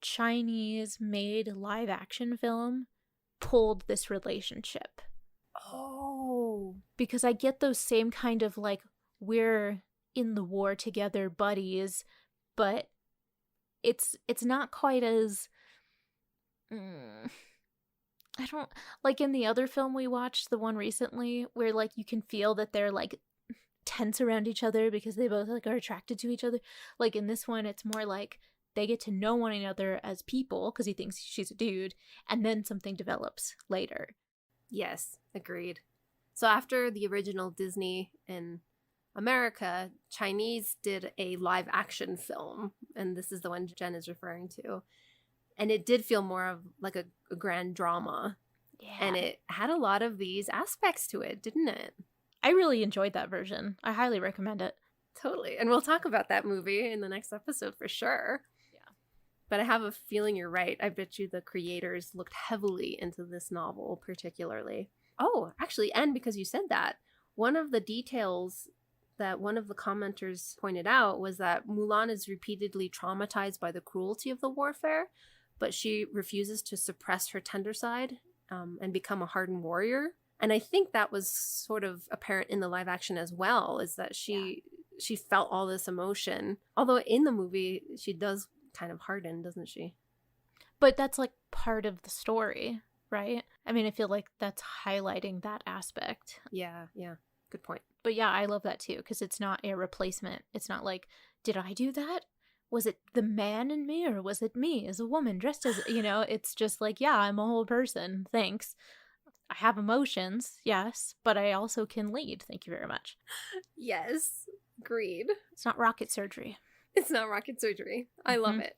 Chinese made live action film pulled this relationship. Oh. Because I get those same kind of like, we're in the war together buddies, but it's not quite as I don't like in the other film we watched, the one recently, where like you can feel that they're like tense around each other because they both like are attracted to each other. Like in this one, it's more like they get to know one another as people because he thinks she's a dude, and then something develops later. Yes, agreed. So after the original Disney in America, Chinese did a live action film, and this is the one Jen is referring to. And it did feel more of like a grand drama. Yeah. And it had a lot of these aspects to it, didn't it? I really enjoyed that version. I highly recommend it. Totally. And we'll talk about that movie in the next episode for sure. Yeah. But I have a feeling you're right. I bet you the creators looked heavily into this novel particularly. Oh, actually, and because you said that, one of the details that one of the commenters pointed out was that Mulan is repeatedly traumatized by the cruelty of the warfare, but she refuses to suppress her tender side and become a hardened warrior. And I think that was sort of apparent in the live action as well, is that she felt all this emotion. Although in the movie, she does kind of harden, doesn't she? But that's like part of the story, right? I mean, I feel like that's highlighting that aspect. Yeah. Good point. But yeah, I love that too, because it's not a replacement. It's not like, did I do that? Was it the man in me, or was it me as a woman dressed as, it's just like, yeah, I'm a whole person. Thanks. I have emotions, yes, but I also can lead. Thank you very much. Yes, agreed. It's not rocket surgery. It's not rocket surgery. I love it.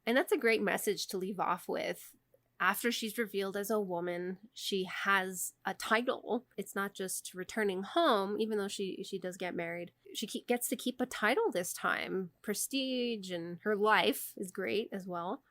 And that's a great message to leave off with. After she's revealed as a woman, she has a title. It's not just returning home, even though she does get married. She gets to keep a title this time. Prestige, and her life is great as well.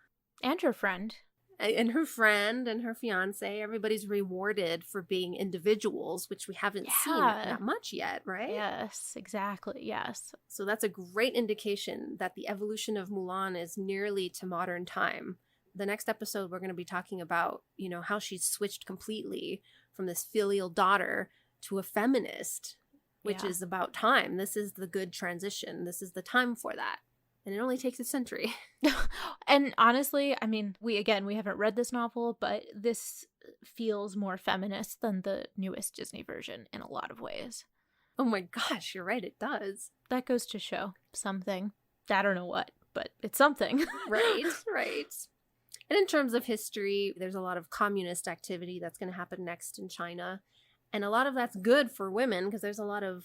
And her friend. And her friend and her fiance. Everybody's rewarded for being individuals, which we haven't seen that much yet, right? Yes, exactly. Yes. So that's a great indication that the evolution of Mulan is nearly to modern time. The next episode, we're going to be talking about, how she's switched completely from this filial daughter to a feminist, which is about time. This is the good transition. This is the time for that. And it only takes a century. And honestly, I mean, we haven't read this novel, but this feels more feminist than the newest Disney version in a lot of ways. Oh my gosh, you're right. It does. That goes to show something. I don't know what, but it's something. Right. And in terms of history, there's a lot of communist activity that's going to happen next in China. And a lot of that's good for women because there's a lot of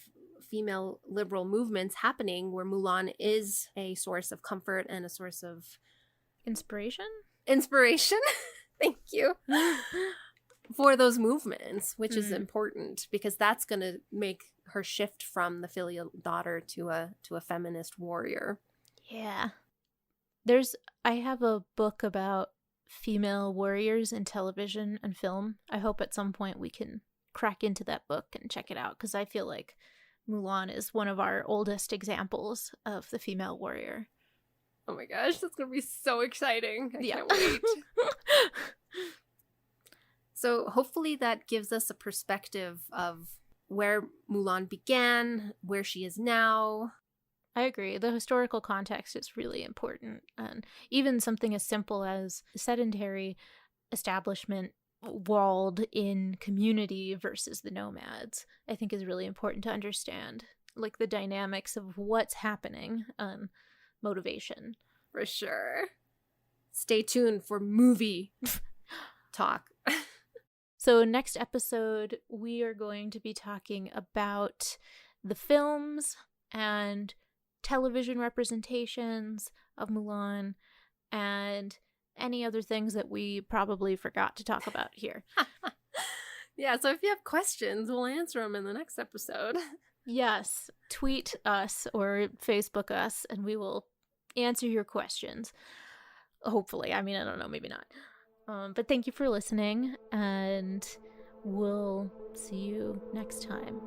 female liberal movements happening where Mulan is a source of comfort and a source of inspiration. Thank you. For those movements, which is important because that's going to make her shift from the filial daughter to a feminist warrior. Yeah. I have a book about female warriors in television and film. I hope at some point we can crack into that book and check it out, because I feel like Mulan is one of our oldest examples of the female warrior. Oh my gosh, that's gonna be so exciting. I can't wait. So hopefully that gives us a perspective of where Mulan began, where she is now. I agree. The historical context is really important. And even something as simple as sedentary establishment walled in community versus the nomads, I think is really important to understand. Like the dynamics of what's happening, motivation. For sure. Stay tuned for movie talk. So next episode, we are going to be talking about the films and television representations of Mulan and any other things that we probably forgot to talk about here. Yeah, so if you have questions, we'll answer them in the next episode. Yes, tweet us or Facebook us and we will answer your questions. Hopefully. I mean, I don't know, maybe not. But thank you for listening, and we'll see you next time.